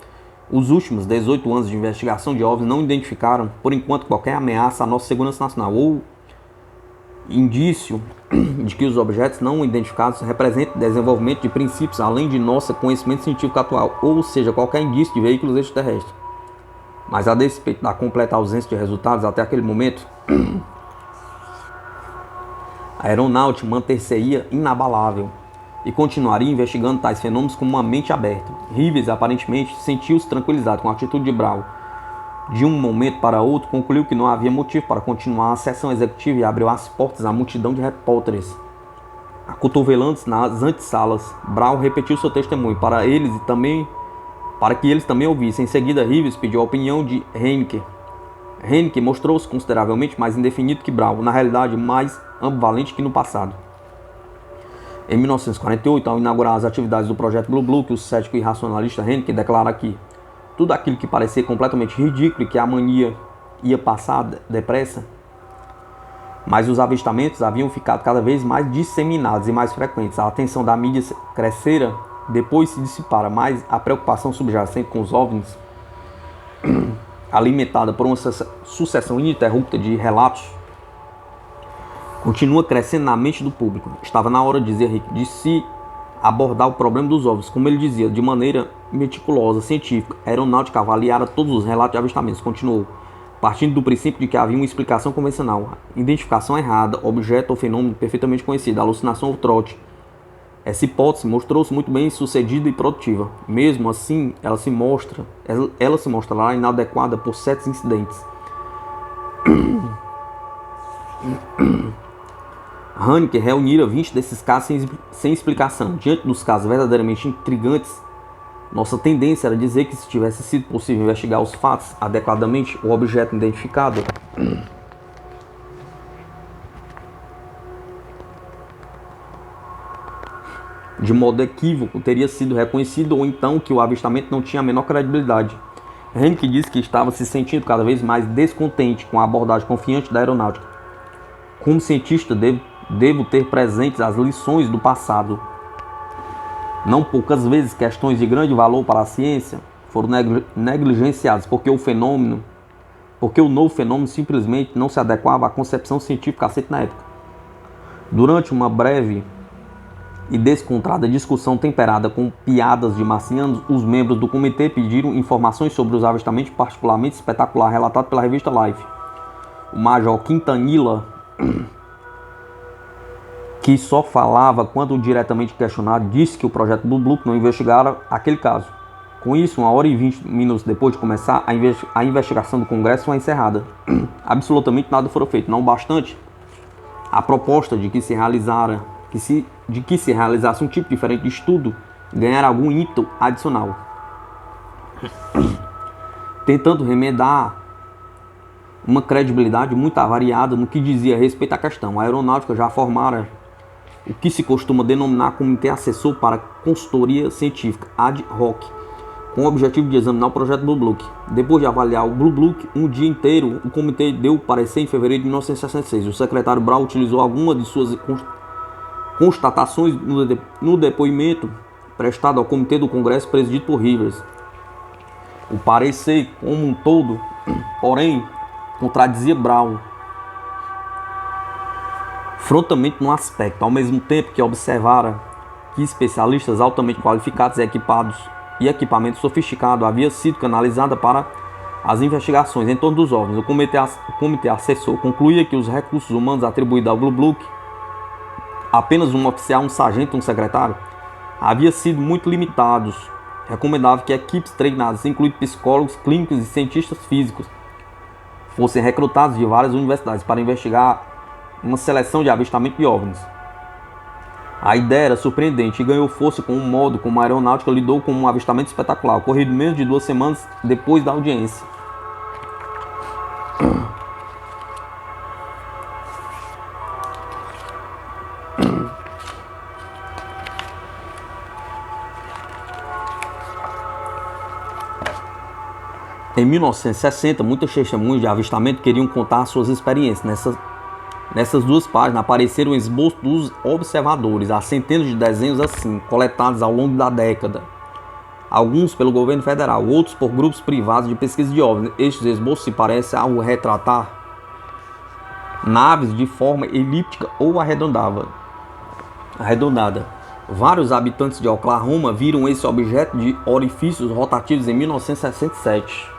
Os últimos 18 anos de investigação de OVNIs não identificaram, por enquanto, qualquer ameaça à nossa segurança nacional ou indício de que os objetos não identificados representam desenvolvimento de princípios além de nosso conhecimento científico atual, ou seja, qualquer indício de veículos extraterrestres. Mas a despeito da completa ausência de resultados até aquele momento, a aeronáutica manter-se-ia inabalável e continuaria investigando tais fenômenos com uma mente aberta. Rivers aparentemente sentiu-se tranquilizado com a atitude de Brown. De um momento para outro, concluiu que não havia motivo para continuar a sessão executiva e abriu as portas à multidão de repórteres acotovelando-se nas antessalas. Brown repetiu seu testemunho para que eles também ouvissem. Em seguida, Rivers pediu a opinião de Henke. Henke mostrou-se consideravelmente mais indefinido que Brown, na realidade mais ambivalente que no passado. Em 1948, ao inaugurar as atividades do projeto Blue Book, o cético e racionalista Henke declara que tudo aquilo que parecia completamente ridículo e que a mania ia passar depressa, mas os avistamentos haviam ficado cada vez mais disseminados e mais frequentes. A atenção da mídia crescera, depois se dissipara, mas a preocupação subjacente com os OVNIs, alimentada por uma sucessão ininterrupta de relatos, continua crescendo na mente do público. Estava na hora, dizia Rick, de se abordar o problema dos OVNIs, como ele dizia, de maneira meticulosa, científica. A aeronáutica avaliara todos os relatos de avistamentos, continuou, partindo do princípio de que havia uma explicação convencional: identificação errada, objeto ou fenômeno perfeitamente conhecido, alucinação ou trote. Essa hipótese mostrou-se muito bem sucedida e produtiva. Mesmo assim, ela se mostrará inadequada por certos incidentes. Haneke reunira 20 desses casos sem explicação. Diante dos casos verdadeiramente intrigantes, nossa tendência era dizer que, se tivesse sido possível investigar os fatos adequadamente, o objeto identificado de modo equívoco teria sido reconhecido, ou então que o avistamento não tinha a menor credibilidade. Henke disse que estava se sentindo cada vez mais descontente com a abordagem confiante da aeronáutica. Como cientista, devo ter presentes as lições do passado. Não poucas vezes questões de grande valor para a ciência foram negligenciadas porque o novo fenômeno simplesmente não se adequava à concepção científica aceita na época. Durante uma breve e descontrada discussão temperada com piadas de marcianos, os membros do comitê pediram informações sobre os avistamentos particularmente espetacular relatado pela revista Life. O Major Quintanilha, que só falava quando diretamente questionado, disse que o projeto Blue Book não investigara aquele caso. Com isso, 1 hora e 20 minutos depois de começar, a investigação do Congresso foi encerrada. Absolutamente nada foi feito. Não bastante, a proposta de que se realizasse um tipo diferente de estudo ganhar algum ímpeto adicional, tentando remedar uma credibilidade muito avariada no que dizia respeito à questão. A aeronáutica já formara o que se costuma denominar Comitê Assessor para Consultoria Científica, ad hoc, com o objetivo de examinar o projeto Blue Book. Depois de avaliar o Blue Book um dia inteiro, o comitê deu parecer em fevereiro de 1966. O secretário Brown utilizou algumas de suas constatações no depoimento prestado ao comitê do Congresso presidido por Rivers. O parecer, como um todo, porém, contradizia Brown frontalmente no aspecto, ao mesmo tempo que observara que especialistas altamente qualificados e equipamento sofisticado havia sido canalizada para as investigações em torno dos OVNIs. O comitê assessor concluía que os recursos humanos atribuídos ao Blue Book, apenas um oficial, um sargento e um secretário, haviam sido muito limitados. Recomendava que equipes treinadas, incluindo psicólogos, clínicos e cientistas físicos, fossem recrutados de várias universidades para investigar uma seleção de avistamento de OVNIs. A ideia era surpreendente e ganhou força com o modo como a aeronáutica lidou com um avistamento espetacular, ocorrido menos de 2 semanas depois da audiência. Em 1960, muitas testemunhas de avistamento queriam contar suas experiências. Nessas 2 páginas apareceram esboços dos observadores, há centenas de desenhos assim, coletados ao longo da década. Alguns pelo governo federal, outros por grupos privados de pesquisa de OVNIs. Estes esboços se parecem ao retratar naves de forma elíptica ou arredondada. Vários habitantes de Oklahoma viram esse objeto de orifícios rotativos em 1967.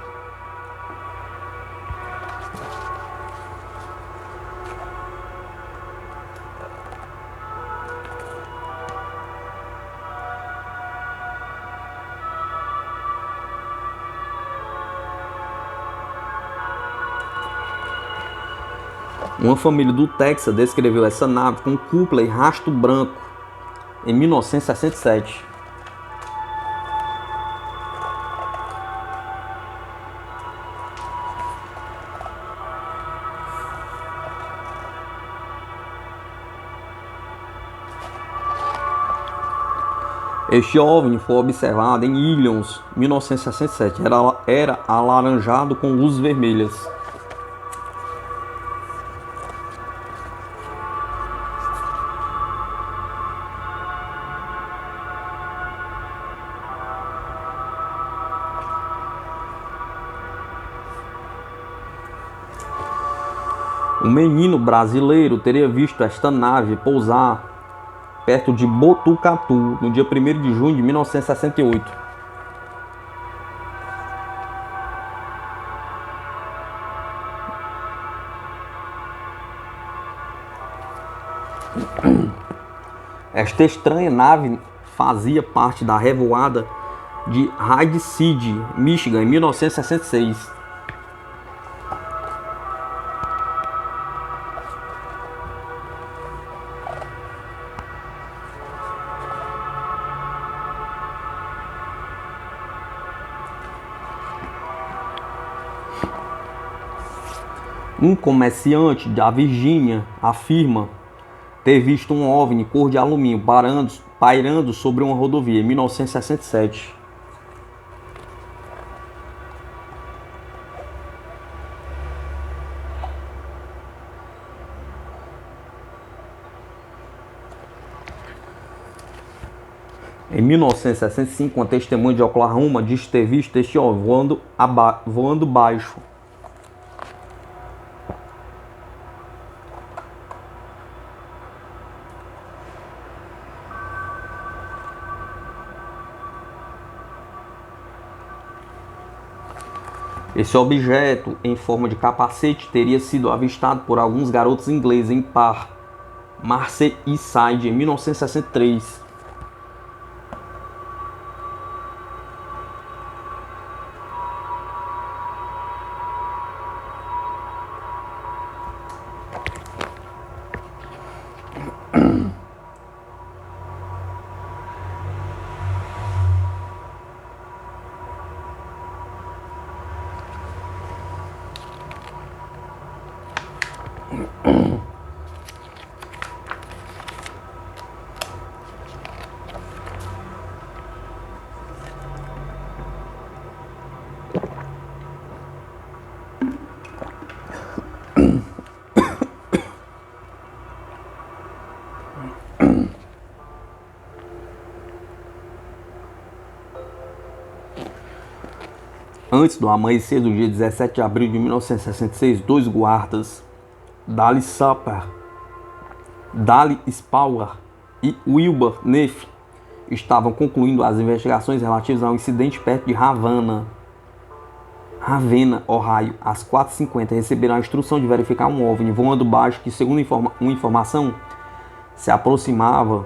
Uma família do Texas descreveu essa nave com cúpula e rastro branco em 1967. Este OVNI foi observado em Illinois, 1967. Era alaranjado com luzes vermelhas. Um menino brasileiro teria visto esta nave pousar perto de Botucatu no dia 1º de junho de 1968. Esta estranha nave fazia parte da revoada de Hyde City, Michigan, em 1966. Um comerciante da Virgínia afirma ter visto um OVNI cor de alumínio pairando sobre uma rodovia em 1967. Em 1965, uma testemunha de Oklahoma disse ter visto este OVNI voando baixo. Esse objeto, em forma de capacete, teria sido avistado por alguns garotos ingleses em Merseyside em 1963. Antes do amanhecer do dia 17 de abril de 1966, dois guardas, Dali Spauer e Wilbur Neff, estavam concluindo as investigações relativas ao incidente perto de Ravenna, Ohio, às 4h50. Receberam a instrução de verificar um OVNI voando baixo que, segundo uma informação, se aproximava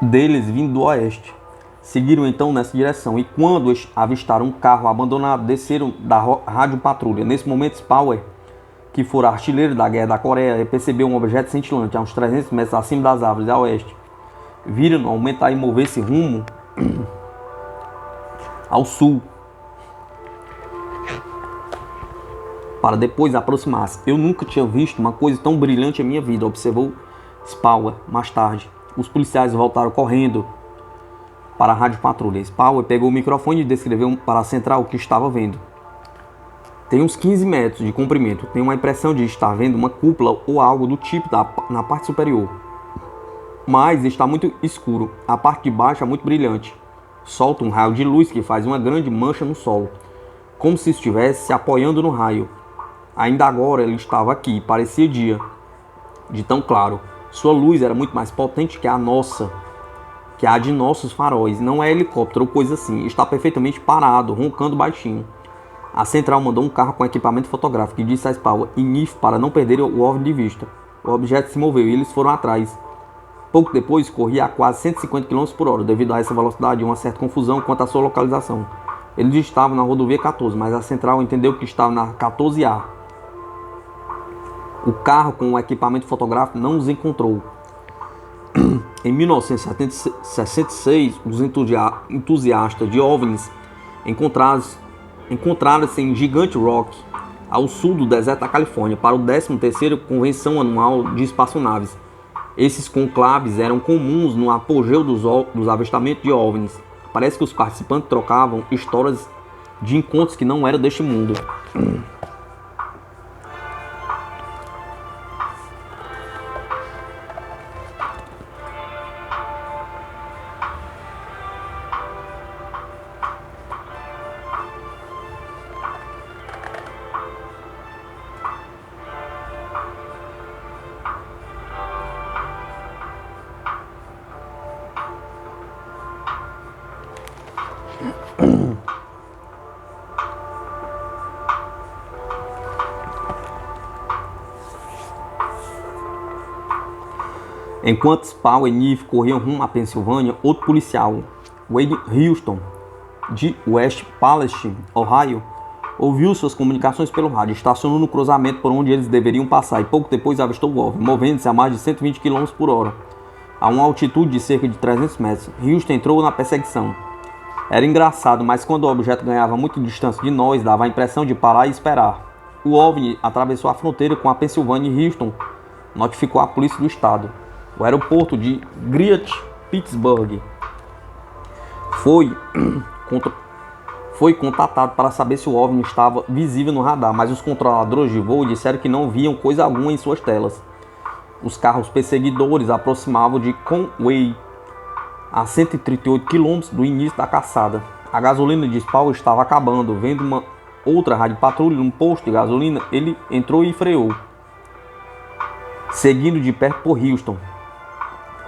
deles vindo do oeste. Seguiram então nessa direção e, quando avistaram um carro abandonado, desceram da rádio patrulha. Nesse momento, Spauer, que fora artilheiro da Guerra da Coreia, percebeu um objeto cintilante a uns 300 metros acima das árvores a oeste. Viram-no aumentar e mover-se rumo ao sul, para depois aproximar-se. Eu nunca tinha visto uma coisa tão brilhante em minha vida, observou Spauer mais tarde. Os policiais voltaram correndo para a rádio patrulha. Spauer pegou o microfone e descreveu para a central o que estava vendo. Tem uns 15 metros de comprimento. Tenho uma impressão de estar vendo uma cúpula ou algo do tipo na parte superior. Mas está muito escuro. A parte de baixo é muito brilhante. Solta um raio de luz que faz uma grande mancha no solo, como se estivesse se apoiando no raio. Ainda agora ele estava aqui, parecia dia, de tão claro. Sua luz era muito mais potente que a de nossos faróis. Não é helicóptero ou coisa assim. Está perfeitamente parado, roncando baixinho. A central mandou um carro com equipamento fotográfico e disse a Spauer e Neff para não perderem o OVNI de vista. O objeto se moveu e eles foram atrás. Pouco depois, corria a quase 150 km por hora. Devido a essa velocidade, uma certa confusão quanto à sua localização. Eles estavam na rodovia 14, mas a central entendeu que estava na 14A. O carro com o equipamento fotográfico não os encontrou. Em 1966, os entusiastas de OVNIs encontraram-se em Gigante Rock, ao sul do deserto da Califórnia, para o 13º Convenção Anual de Espaçonaves. Esses conclaves eram comuns no apogeu dos avistamentos de OVNIs. Parece que os participantes trocavam histórias de encontros que não eram deste mundo. Enquanto Spauer e Neff corriam rumo à Pensilvânia, outro policial, Wade Houston, de West Palestine, Ohio, ouviu suas comunicações pelo rádio, estacionou no cruzamento por onde eles deveriam passar e pouco depois avistou o OVNI, movendo-se a mais de 120 km por hora, a uma altitude de cerca de 300 metros. Houston entrou na perseguição. Era engraçado, mas quando o objeto ganhava muita distância de nós, dava a impressão de parar e esperar. O OVNI atravessou a fronteira com a Pensilvânia e Houston notificou a polícia do estado. O aeroporto de Great-Pittsburgh foi contatado para saber se o OVNI estava visível no radar, mas os controladores de voo disseram que não viam coisa alguma em suas telas. Os carros perseguidores aproximavam de Conway, a 138 km do início da caçada. A gasolina de Spauer estava acabando. Vendo uma outra rádio patrulha num posto de gasolina, ele entrou e freou, seguindo de perto por Houston.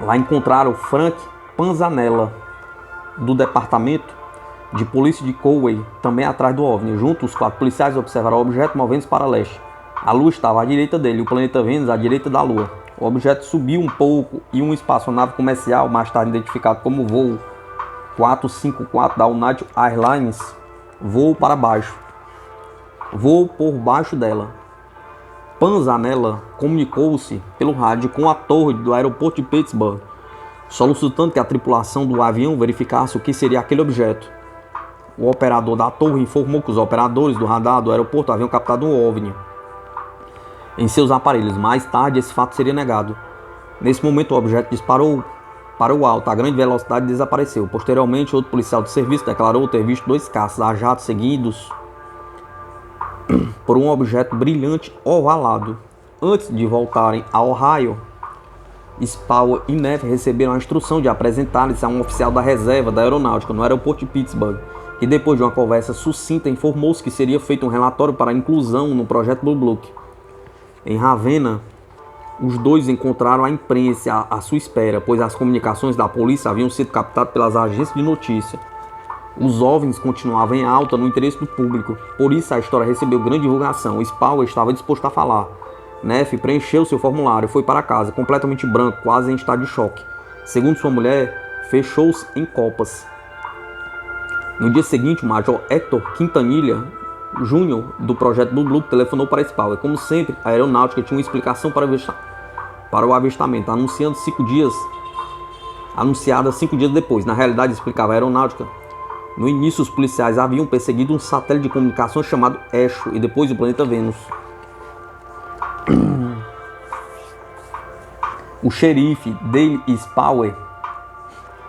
Lá encontraram Frank Panzanella, do departamento de polícia de Cowey também atrás do OVNI. Juntos, os 4 policiais observaram o objeto movendo-se para leste. A Lua estava à direita dele e o planeta Vênus à direita da Lua. O objeto subiu um pouco e uma espaçonave comercial, mais tarde identificado como voo 454 da United Airlines, voou para baixo. Voou por baixo dela. Panzanella comunicou-se pelo rádio com a torre do aeroporto de Pittsburgh, solicitando que a tripulação do avião verificasse o que seria aquele objeto. O operador da torre informou que os operadores do radar do aeroporto haviam captado um OVNI em seus aparelhos. Mais tarde, esse fato seria negado. Nesse momento, o objeto disparou para o alto a grande velocidade e desapareceu. Posteriormente, outro policial de serviço declarou ter visto 2 caças a jato seguidos por um objeto brilhante ovalado. Antes de voltarem a Ohio, Spauer e Neff receberam a instrução de apresentar-se a um oficial da reserva da aeronáutica no aeroporto de Pittsburgh, e depois de uma conversa sucinta informou-se que seria feito um relatório para inclusão no projeto Blue Book. Em Ravenna, os dois encontraram a imprensa à sua espera, pois as comunicações da polícia haviam sido captadas pelas agências de notícia. Os OVNIs continuavam em alta no interesse do público, por isso a história recebeu grande divulgação. Spauer estava disposto a falar. Neff preencheu seu formulário e foi para casa, completamente branco, quase em estado de choque. Segundo sua mulher, fechou-se em copas. No dia seguinte, o Major Hector Quintanilha Jr., do projeto Blue Book, telefonou para Spauer. Como sempre, a aeronáutica tinha uma explicação para o avistamento, anunciada 5 dias depois. Na realidade, explicava a aeronáutica, no início os policiais haviam perseguido um satélite de comunicações chamado Echo e depois o planeta Vênus. O xerife Dale Spauer,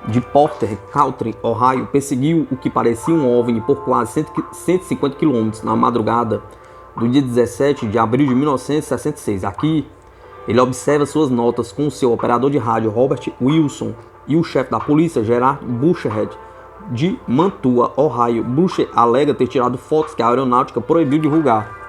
de Porter Country, Ohio, perseguiu o que parecia um OVNI por quase 150 km na madrugada do dia 17 de abril de 1966. Aqui, ele observa suas notas com o seu operador de rádio, Robert Wilson, e o chefe da polícia, Gerard Bushehead, de Mantua, Ohio. Busher alega ter tirado fotos que a aeronáutica proibiu divulgar.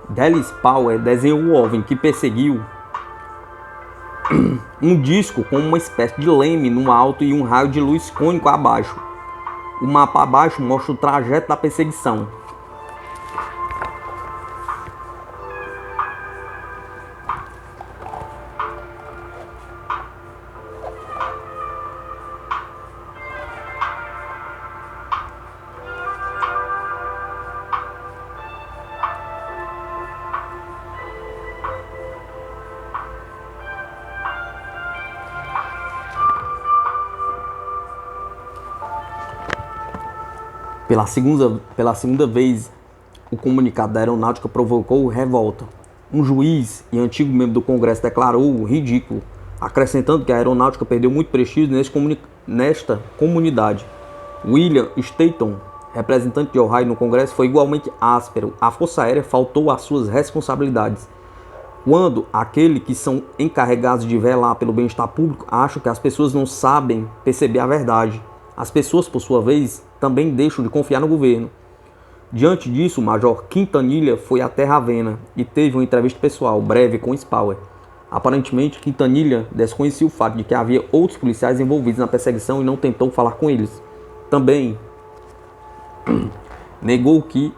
Dale Spauer desenhou o OVNI que perseguiu um disco com uma espécie de leme no alto e um raio de luz cônico abaixo. O mapa abaixo mostra o trajeto da perseguição. Pela segunda vez, o comunicado da aeronáutica provocou revolta. Um juiz e antigo membro do Congresso declarou ridículo, acrescentando que a aeronáutica perdeu muito prestígio nesta comunidade. William Staton, representante de Ohio no Congresso, foi igualmente áspero. A Força Aérea faltou às suas responsabilidades. Quando aqueles que são encarregados de velar pelo bem-estar público acham que as pessoas não sabem perceber a verdade, as pessoas, por sua vez, também deixam de confiar no governo. Diante disso, o Major Quintanilha foi até Ravenna e teve uma entrevista pessoal breve com Spauer. Aparentemente, Quintanilha desconhecia o fato de que havia outros policiais envolvidos na perseguição e não tentou falar com eles. Também negou que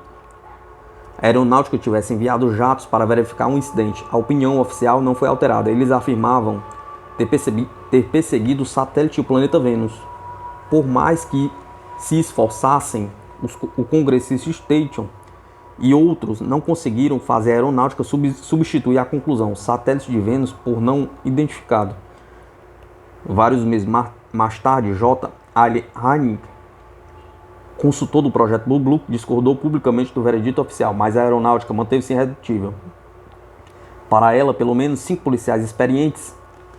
a aeronáutica tivesse enviado jatos para verificar um incidente. A opinião oficial não foi alterada. Eles afirmavam ter perseguido o satélite e o planeta Vênus. Por mais que se esforçassem, o congressista Staton e outros não conseguiram fazer a aeronáutica substituir a conclusão satélite de Vênus por não identificado. Vários meses mais tarde, J. Allen Hynek, consultor do projeto Blue Book, discordou publicamente do veredito oficial, mas a aeronáutica manteve-se irredutível. Para ela, pelo menos 5 policiais experientes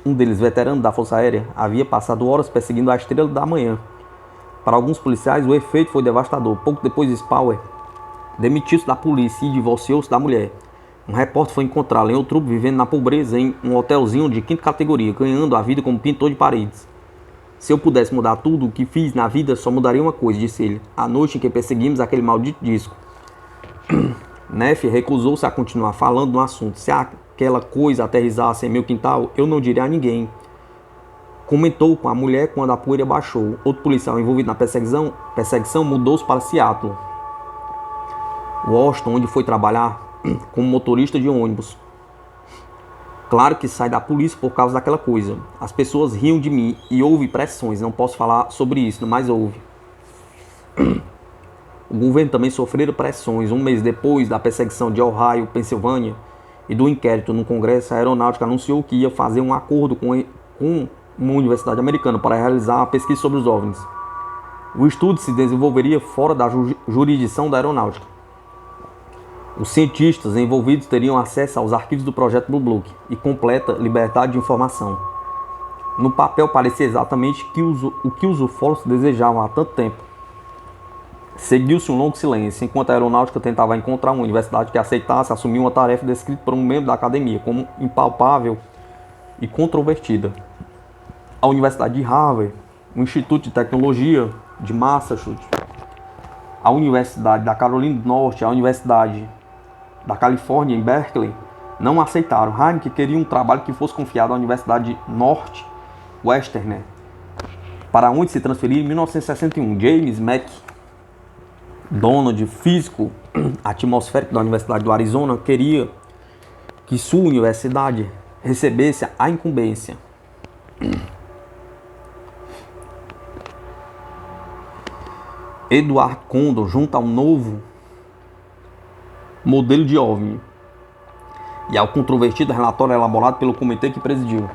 um deles veterano da Força Aérea, havia passado horas perseguindo a Estrela da Manhã. Para alguns policiais, o efeito foi devastador. Pouco depois, Spauer demitiu-se da polícia e divorciou-se da mulher. Um repórter foi encontrá-lo em outubro vivendo na pobreza em um hotelzinho de quinta categoria, ganhando a vida como pintor de paredes. Se eu pudesse mudar tudo o que fiz na vida, só mudaria uma coisa, disse ele. A noite em que perseguimos aquele maldito disco. Neff recusou-se a continuar falando no assunto. Se aquela coisa aterrissasse em meu quintal, eu não diria a ninguém. Comentou com a mulher quando a poeira baixou. Outro policial envolvido na perseguição mudou-se para Seattle, Washington, onde foi trabalhar como motorista de ônibus. Claro que sai da polícia por causa daquela coisa. As pessoas riam de mim e houve pressões. Não posso falar sobre isso, mas houve. O governo também sofreu pressões. Um mês depois da perseguição de Ohio, Pensilvânia, e do inquérito no Congresso, a Aeronáutica anunciou que ia fazer um acordo com uma universidade americana para realizar uma pesquisa sobre os OVNIs. O estudo se desenvolveria fora da jurisdição da Aeronáutica. Os cientistas envolvidos teriam acesso aos arquivos do projeto Blue Book e completa liberdade de informação. No papel parecia exatamente o que os ufólogos desejavam há tanto tempo. Seguiu-se um longo silêncio, enquanto a Aeronáutica tentava encontrar uma universidade que aceitasse assumir uma tarefa descrita por um membro da academia como impalpável e controvertida. A Universidade de Harvard, o Instituto de Tecnologia de Massachusetts, a Universidade da Carolina do Norte, a Universidade da Califórnia em Berkeley, não aceitaram. Heineken queria um trabalho que fosse confiado à Universidade Northwestern, para onde se transferiu em 1961. James McDonald, físico atmosférico da Universidade do Arizona, queria que sua universidade recebesse a incumbência. Edward Condon junta um novo modelo de OVNI e ao controvertido relatório elaborado pelo comitê que presidiu.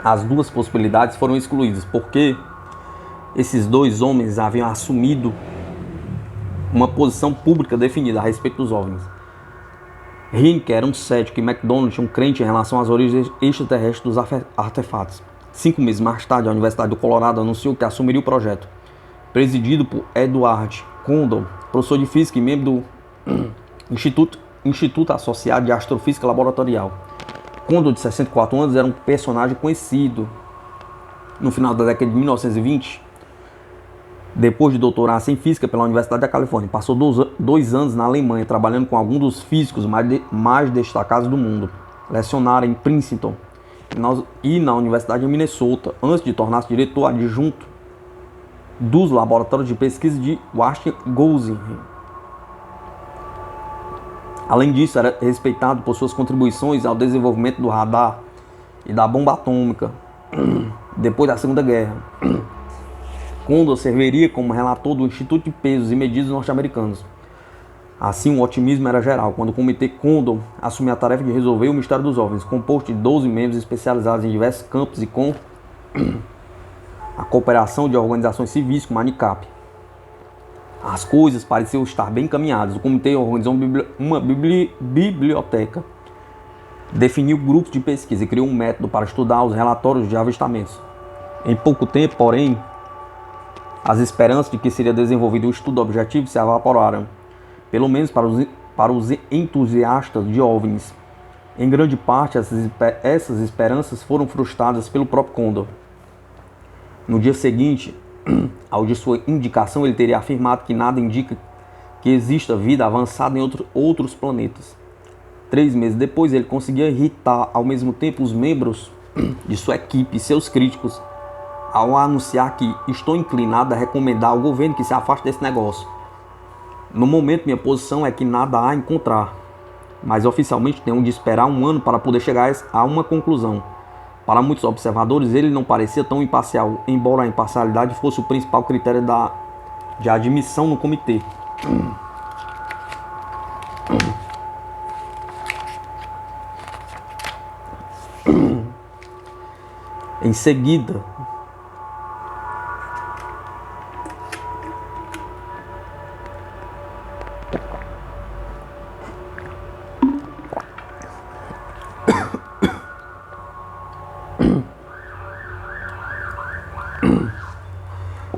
As duas possibilidades foram excluídas porque esses dois homens haviam assumido uma posição pública definida a respeito dos OVNIs. Heineken era um cético e McDonald um crente em relação às origens extraterrestres dos artefatos. 5 meses mais tarde, a Universidade do Colorado anunciou que assumiria o projeto, presidido por Edward Condon, professor de física e membro do Instituto Associado de Astrofísica Laboratorial. Condon, de 64 anos, era um personagem conhecido. No final da década de 1920, depois de doutorar-se em física pela Universidade da Califórnia, passou 2 anos na Alemanha, trabalhando com alguns dos físicos mais destacados do mundo. Lecionara em Princeton e na Universidade de Minnesota, antes de tornar-se diretor adjunto dos laboratórios de pesquisa de Washington. Além disso, era respeitado por suas contribuições ao desenvolvimento do radar e da bomba atômica depois da Segunda Guerra. Condon serviria como relator do Instituto de Pesos e Medidas norte-americanos. Assim, o otimismo era geral quando o comitê Condon assumiu a tarefa de resolver o mistério dos OVNIs, composto de 12 membros especializados em diversos campos e com a cooperação de organizações civis como a ANICAP. As coisas pareciam estar bem encaminhadas. O comitê organizou uma biblioteca, definiu grupos de pesquisa e criou um método para estudar os relatórios de avistamentos. Em pouco tempo, porém, as esperanças de que seria desenvolvido um estudo objetivo se evaporaram, pelo menos para os entusiastas de OVNIs. Em grande parte, essas esperanças foram frustradas pelo próprio Condon. No dia seguinte, ao de sua indicação, ele teria afirmado que nada indica que exista vida avançada em outros planetas. 3 meses depois, ele conseguia irritar ao mesmo tempo os membros de sua equipe e seus críticos ao anunciar que estou inclinado a recomendar ao governo que se afaste desse negócio. No momento, minha posição é que nada há a encontrar, mas oficialmente tenho de esperar 1 ano para poder chegar a uma conclusão. Para muitos observadores, ele não parecia tão imparcial, embora a imparcialidade fosse o principal critério de admissão no comitê. Em seguida,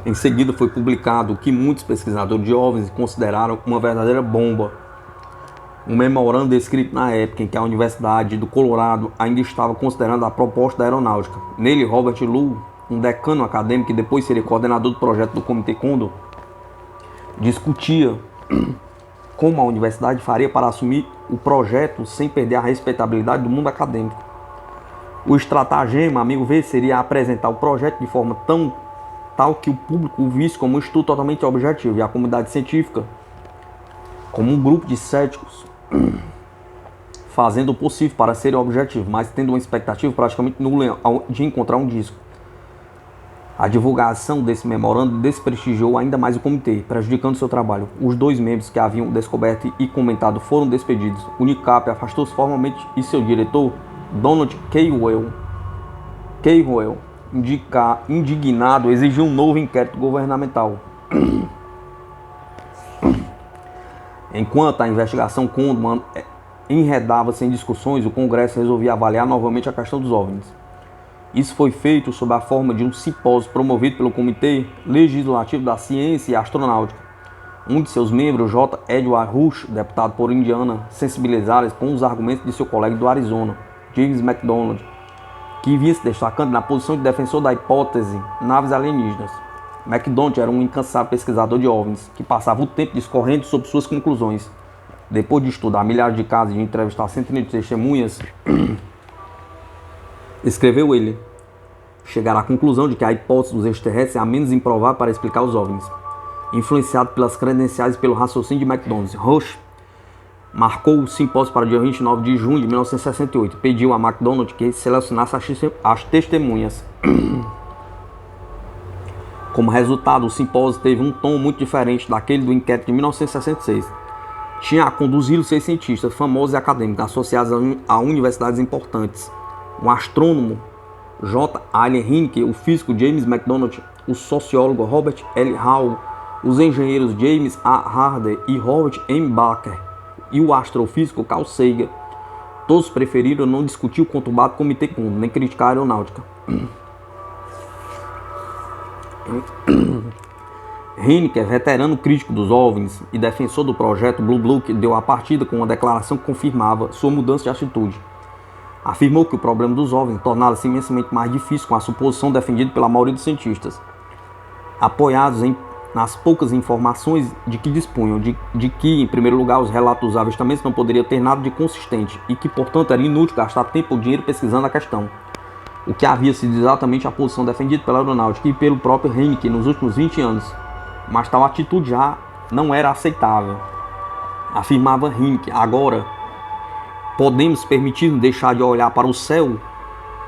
Em seguida foi publicado o que muitos pesquisadores de OVNIs consideraram uma verdadeira bomba. Um memorando escrito na época em que a Universidade do Colorado ainda estava considerando a proposta da aeronáutica. Nele, Robert Lu, um decano acadêmico que depois seria coordenador do projeto do Comitê Condor, discutia como a universidade faria para assumir o projeto sem perder a respeitabilidade do mundo acadêmico. O estratagema, amigo ver, seria apresentar o projeto de forma tal que o público o visse como um estudo totalmente objetivo e a comunidade científica como um grupo de céticos fazendo o possível para serem objetivos, mas tendo uma expectativa praticamente nula de encontrar um disco. A divulgação desse memorando desprestigiou ainda mais o comitê, prejudicando seu trabalho. Os 2 membros que haviam descoberto e comentado foram despedidos. O NICAP afastou-se formalmente e seu diretor, Donald Caldwell, indignado, exigiu um novo inquérito governamental. Enquanto a investigação Condor enredava-se em discussões, o Congresso resolvia avaliar novamente a questão dos OVNIs. Isso foi feito sob a forma de um simpósio promovido pelo Comitê Legislativo da Ciência e Astronáutica. Um de seus membros, J. Edward Rush, deputado por Indiana, sensibilizaram-se com os argumentos de seu colega do Arizona, James McDonald, que vinha se destacando na posição de defensor da hipótese naves alienígenas. McDonald era um incansável pesquisador de OVNIs, que passava o tempo discorrendo sobre suas conclusões. Depois de estudar milhares de casos e de entrevistar centenas de testemunhas, escreveu ele, chegar à conclusão de que a hipótese dos extraterrestres é a menos improvável para explicar os OVNIs. Influenciado pelas credenciais e pelo raciocínio de McDonald, Rush marcou o simpósio para o dia 29 de junho de 1968. Pediu a McDonald que selecionasse as testemunhas. Como resultado, o simpósio teve um tom muito diferente daquele do inquérito de 1966. Tinha a conduzi-lo 6 cientistas famosos e acadêmicos associados a universidades importantes. O astrônomo J. Allen Hynek, o físico James McDonald, o sociólogo Robert L. Hall, os engenheiros James A. Harder e Robert M. Baker e o astrofísico Carl Sagan. Todos preferiram não discutir o conturbado Comitê Condor, nem criticar a aeronáutica. Hynek, veterano crítico dos OVNIs e defensor do projeto Blue Book, deu a partida com uma declaração que confirmava sua mudança de atitude. Afirmou que o problema dos OVNIs tornava-se imensamente mais difícil com a suposição defendida pela maioria dos cientistas, apoiados nas poucas informações de que dispunham, de que, em primeiro lugar, os relatos dos avistamentos não poderiam ter nada de consistente e que, portanto, era inútil gastar tempo ou dinheiro pesquisando a questão. O que havia sido exatamente a posição defendida pela aeronáutica e pelo próprio Hynek nos últimos 20 anos. Mas tal atitude já não era aceitável. Afirmava Hynek. Agora, podemos permitir-nos deixar de olhar para o céu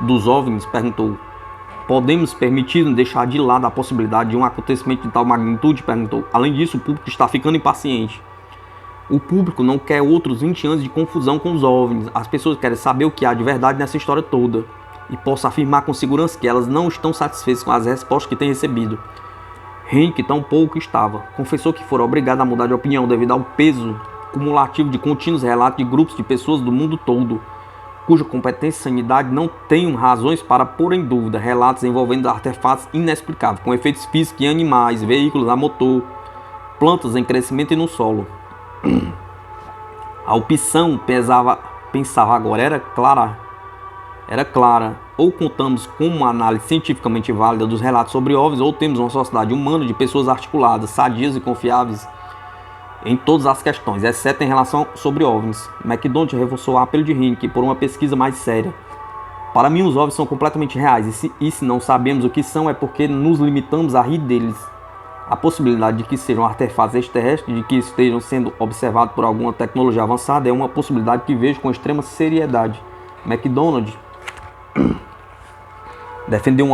dos OVNIs? Perguntou. Podemos permitir-nos deixar de lado a possibilidade de um acontecimento de tal magnitude? Perguntou. Além disso, o público está ficando impaciente. O público não quer outros 20 anos de confusão com os OVNIs. As pessoas querem saber o que há de verdade nessa história toda. E posso afirmar com segurança que elas não estão satisfeitas com as respostas que têm recebido. Hynek tampouco estava. Confessou que fora obrigado a mudar de opinião devido ao peso cumulativo de contínuos relatos de grupos de pessoas do mundo todo, cuja competência e sanidade não tenham razões para pôr em dúvida, relatos envolvendo artefatos inexplicáveis, com efeitos físicos em animais, veículos a motor, plantas em crescimento e no solo. A opção, pensava agora, era clara. Ou contamos com uma análise cientificamente válida dos relatos sobre OVNIs, ou temos uma sociedade humana de pessoas articuladas, sadias e confiáveis em todas as questões, exceto em relação sobre OVNIs. McDonald reforçou o apelo de Hynek por uma pesquisa mais séria. Para mim, os OVNIs são completamente reais, e se não sabemos o que são, é porque nos limitamos a rir deles. A possibilidade de que sejam artefatos extraterrestres, de que estejam sendo observados por alguma tecnologia avançada, é uma possibilidade que vejo com extrema seriedade. McDonald defendeu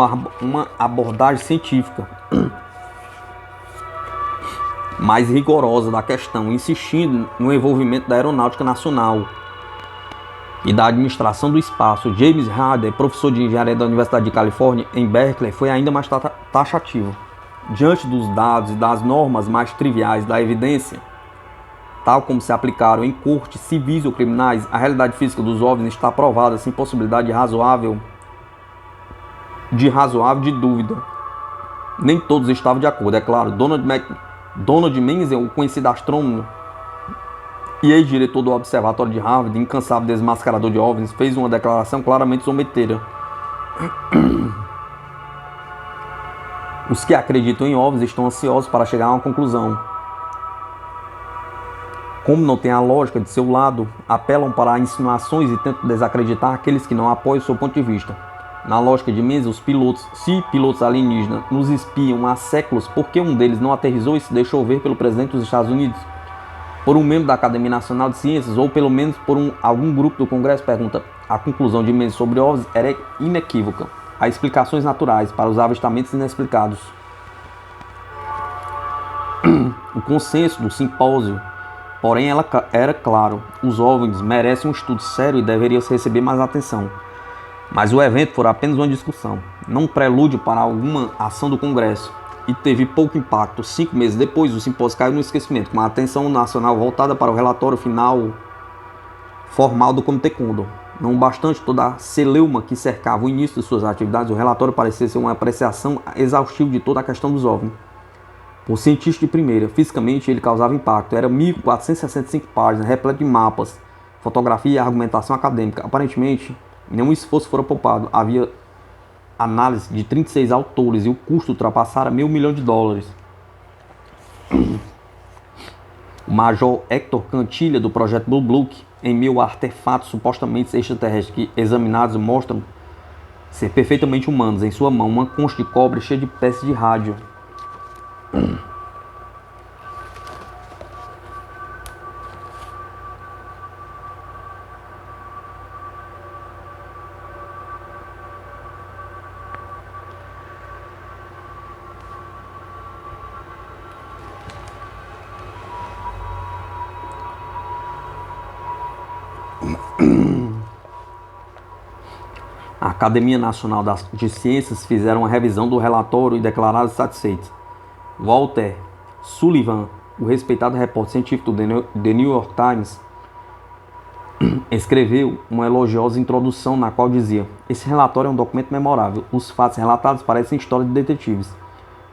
uma abordagem científica mais rigorosa da questão, insistindo no envolvimento da aeronáutica nacional e da administração do espaço. James Harder, professor de engenharia da Universidade de Califórnia em Berkeley, foi ainda mais taxativo. Diante dos dados e das normas mais triviais da evidência, tal como se aplicaram em cortes civis ou criminais, a realidade física dos OVNIs está provada sem possibilidade razoável de dúvida. Nem todos estavam de acordo, é claro. Donald Menzel, o conhecido astrônomo e ex-diretor do Observatório de Harvard, incansável desmascarador de OVNIs, fez uma declaração claramente zombeteira. Os que acreditam em OVNIs estão ansiosos para chegar a uma conclusão. Como não tem a lógica de seu lado, apelam para insinuações e tentam desacreditar aqueles que não apoiam seu ponto de vista. Na lógica de Menzel, se pilotos alienígenas nos espiam há séculos, por que um deles não aterrissou e se deixou ver pelo presidente dos Estados Unidos? Por um membro da Academia Nacional de Ciências, ou pelo menos por algum grupo do Congresso? Pergunta. A conclusão de Menzel sobre OVNIs era inequívoca. Há explicações naturais para os avistamentos inexplicados. O consenso do simpósio, porém, era claro: os OVNIs merecem um estudo sério e deveriam receber mais atenção. Mas o evento foi apenas uma discussão, não um prelúdio para alguma ação do Congresso, e teve pouco impacto. 5 meses depois, o simpósio caiu no esquecimento, com a atenção nacional voltada para o relatório final formal do Comitê Condor. Não bastante toda a celeuma que cercava o início de suas atividades, o relatório parecia ser uma apreciação exaustiva de toda a questão dos OVNIs. Por cientista de primeira, fisicamente ele causava impacto. Era 1.465 páginas, repleto de mapas, fotografia e argumentação acadêmica. Aparentemente, nenhum esforço fora poupado. Havia análise de 36 autores e o custo ultrapassara $1.000 milhões. O Major Hector Cantilha, do projeto Blue Book, enviou artefatos supostamente extraterrestres que, examinados, mostram ser perfeitamente humanos. Em sua mão, uma concha de cobre cheia de peças de rádio. A Academia Nacional de Ciências fizeram uma revisão do relatório e declararam satisfeitos. Walter Sullivan, o respeitado repórter científico do The New York Times, escreveu uma elogiosa introdução na qual dizia: esse relatório é um documento memorável. Os fatos relatados parecem histórias de detetives,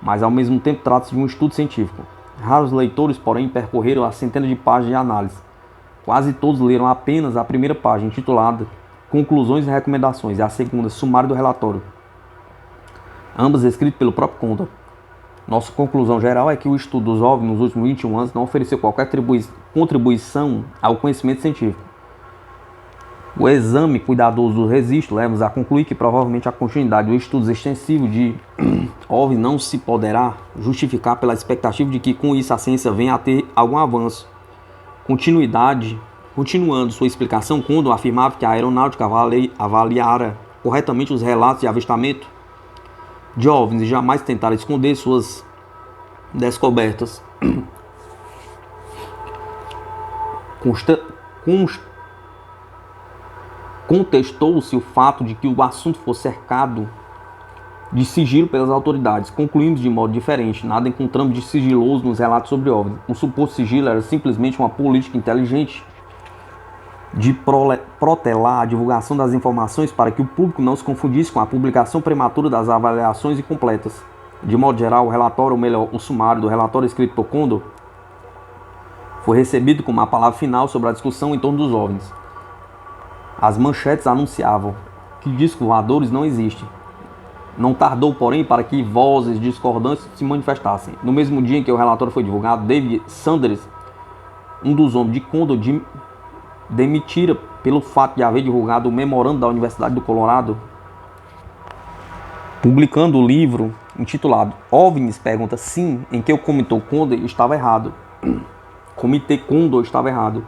mas ao mesmo tempo trata-se de um estudo científico. Raros leitores, porém, percorreram as centenas de páginas de análise. Quase todos leram apenas a primeira página, intitulada Conclusões e Recomendações, e a segunda, Sumário do Relatório, ambas escritas pelo próprio Condor. Nossa conclusão geral é que o estudo dos OVNIs nos últimos 21 anos não ofereceu qualquer contribuição ao conhecimento científico. O exame cuidadoso do registro leva-nos a concluir que provavelmente a continuidade do estudo extensivo de OVNIs não se poderá justificar pela expectativa de que com isso a ciência venha a ter algum avanço. Continuando sua explicação, Condor afirmava que a aeronáutica avaliara corretamente os relatos de avistamento de OVNIs e jamais tentara esconder suas descobertas. Contestou-se o fato de que o assunto fosse cercado de sigilo pelas autoridades. Concluímos de modo diferente: nada encontramos de sigiloso nos relatos sobre OVNIs. O suposto sigilo era simplesmente uma política inteligente de protelar a divulgação das informações para que o público não se confundisse com a publicação prematura das avaliações incompletas. De modo geral, o relatório, ou melhor, o sumário do relatório escrito por Condor, foi recebido como a palavra final sobre a discussão em torno dos OVNIs. As manchetes anunciavam que discos voadores não existem. Não tardou, porém, para que vozes discordantes se manifestassem. No mesmo dia em que o relatório foi divulgado, David Sanders, um dos homens de Condor, demitira pelo fato de haver divulgado o memorando da Universidade do Colorado, publicando o livro intitulado OVNIs Pergunta Sim, em que o Comitê Condor estava errado.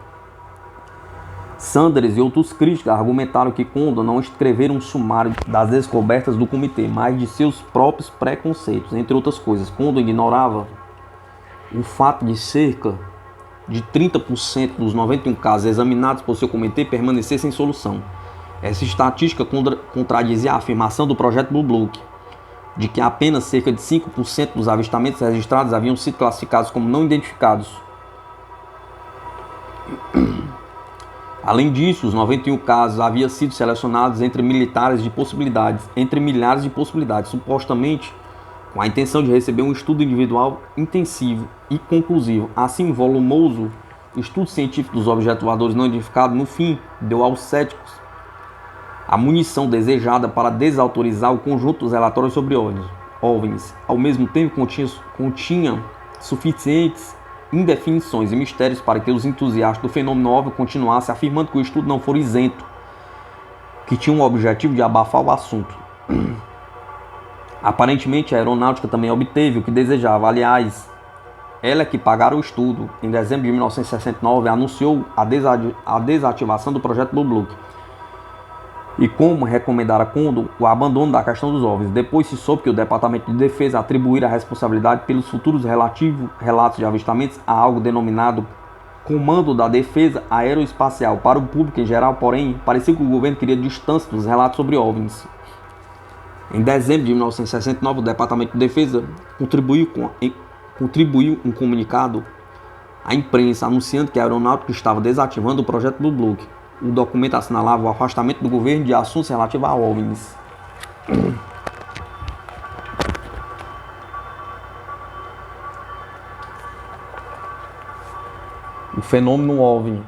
Sanders e outros críticos argumentaram que Condor não escreveram um sumário das descobertas do comitê, mas de seus próprios preconceitos. Entre outras coisas, Condor ignorava o fato de cerca de 30% dos 91 casos examinados por seu comitê permanecer sem solução. Essa estatística contradizia a afirmação do projeto Blue Book, de que apenas cerca de 5% dos avistamentos registrados haviam sido classificados como não identificados. Além disso, os 91 casos haviam sido selecionados entre milhares de possibilidades. Supostamente, com a intenção de receber um estudo individual intensivo e conclusivo. Assim, o volumoso estudo científico dos objetos voadores não identificados, no fim, deu aos céticos a munição desejada para desautorizar o conjunto dos relatórios sobre OVNIs. Ao mesmo tempo, continha suficientes indefinições e mistérios para que os entusiastas do fenômeno OVNI continuassem afirmando que o estudo não for isento, que tinha um objetivo de abafar o assunto. Aparentemente, a aeronáutica também obteve o que desejava. Aliás, ela que pagara o estudo, em dezembro de 1969, anunciou a desativação do projeto Blue Book e, como recomendara Condon, o abandono da questão dos OVNIs. Depois se soube que o Departamento de Defesa atribuíra a responsabilidade pelos futuros relatos de avistamentos a algo denominado Comando da Defesa Aeroespacial. Para o público em geral, porém, parecia que o governo queria distância dos relatos sobre OVNIs. Em dezembro de 1969, o Departamento de Defesa contribuiu um comunicado à imprensa anunciando que a aeronáutica estava desativando o projeto Blue Book. O documento assinalava o afastamento do governo de assuntos relativos a OVNIs. O fenômeno OVNI.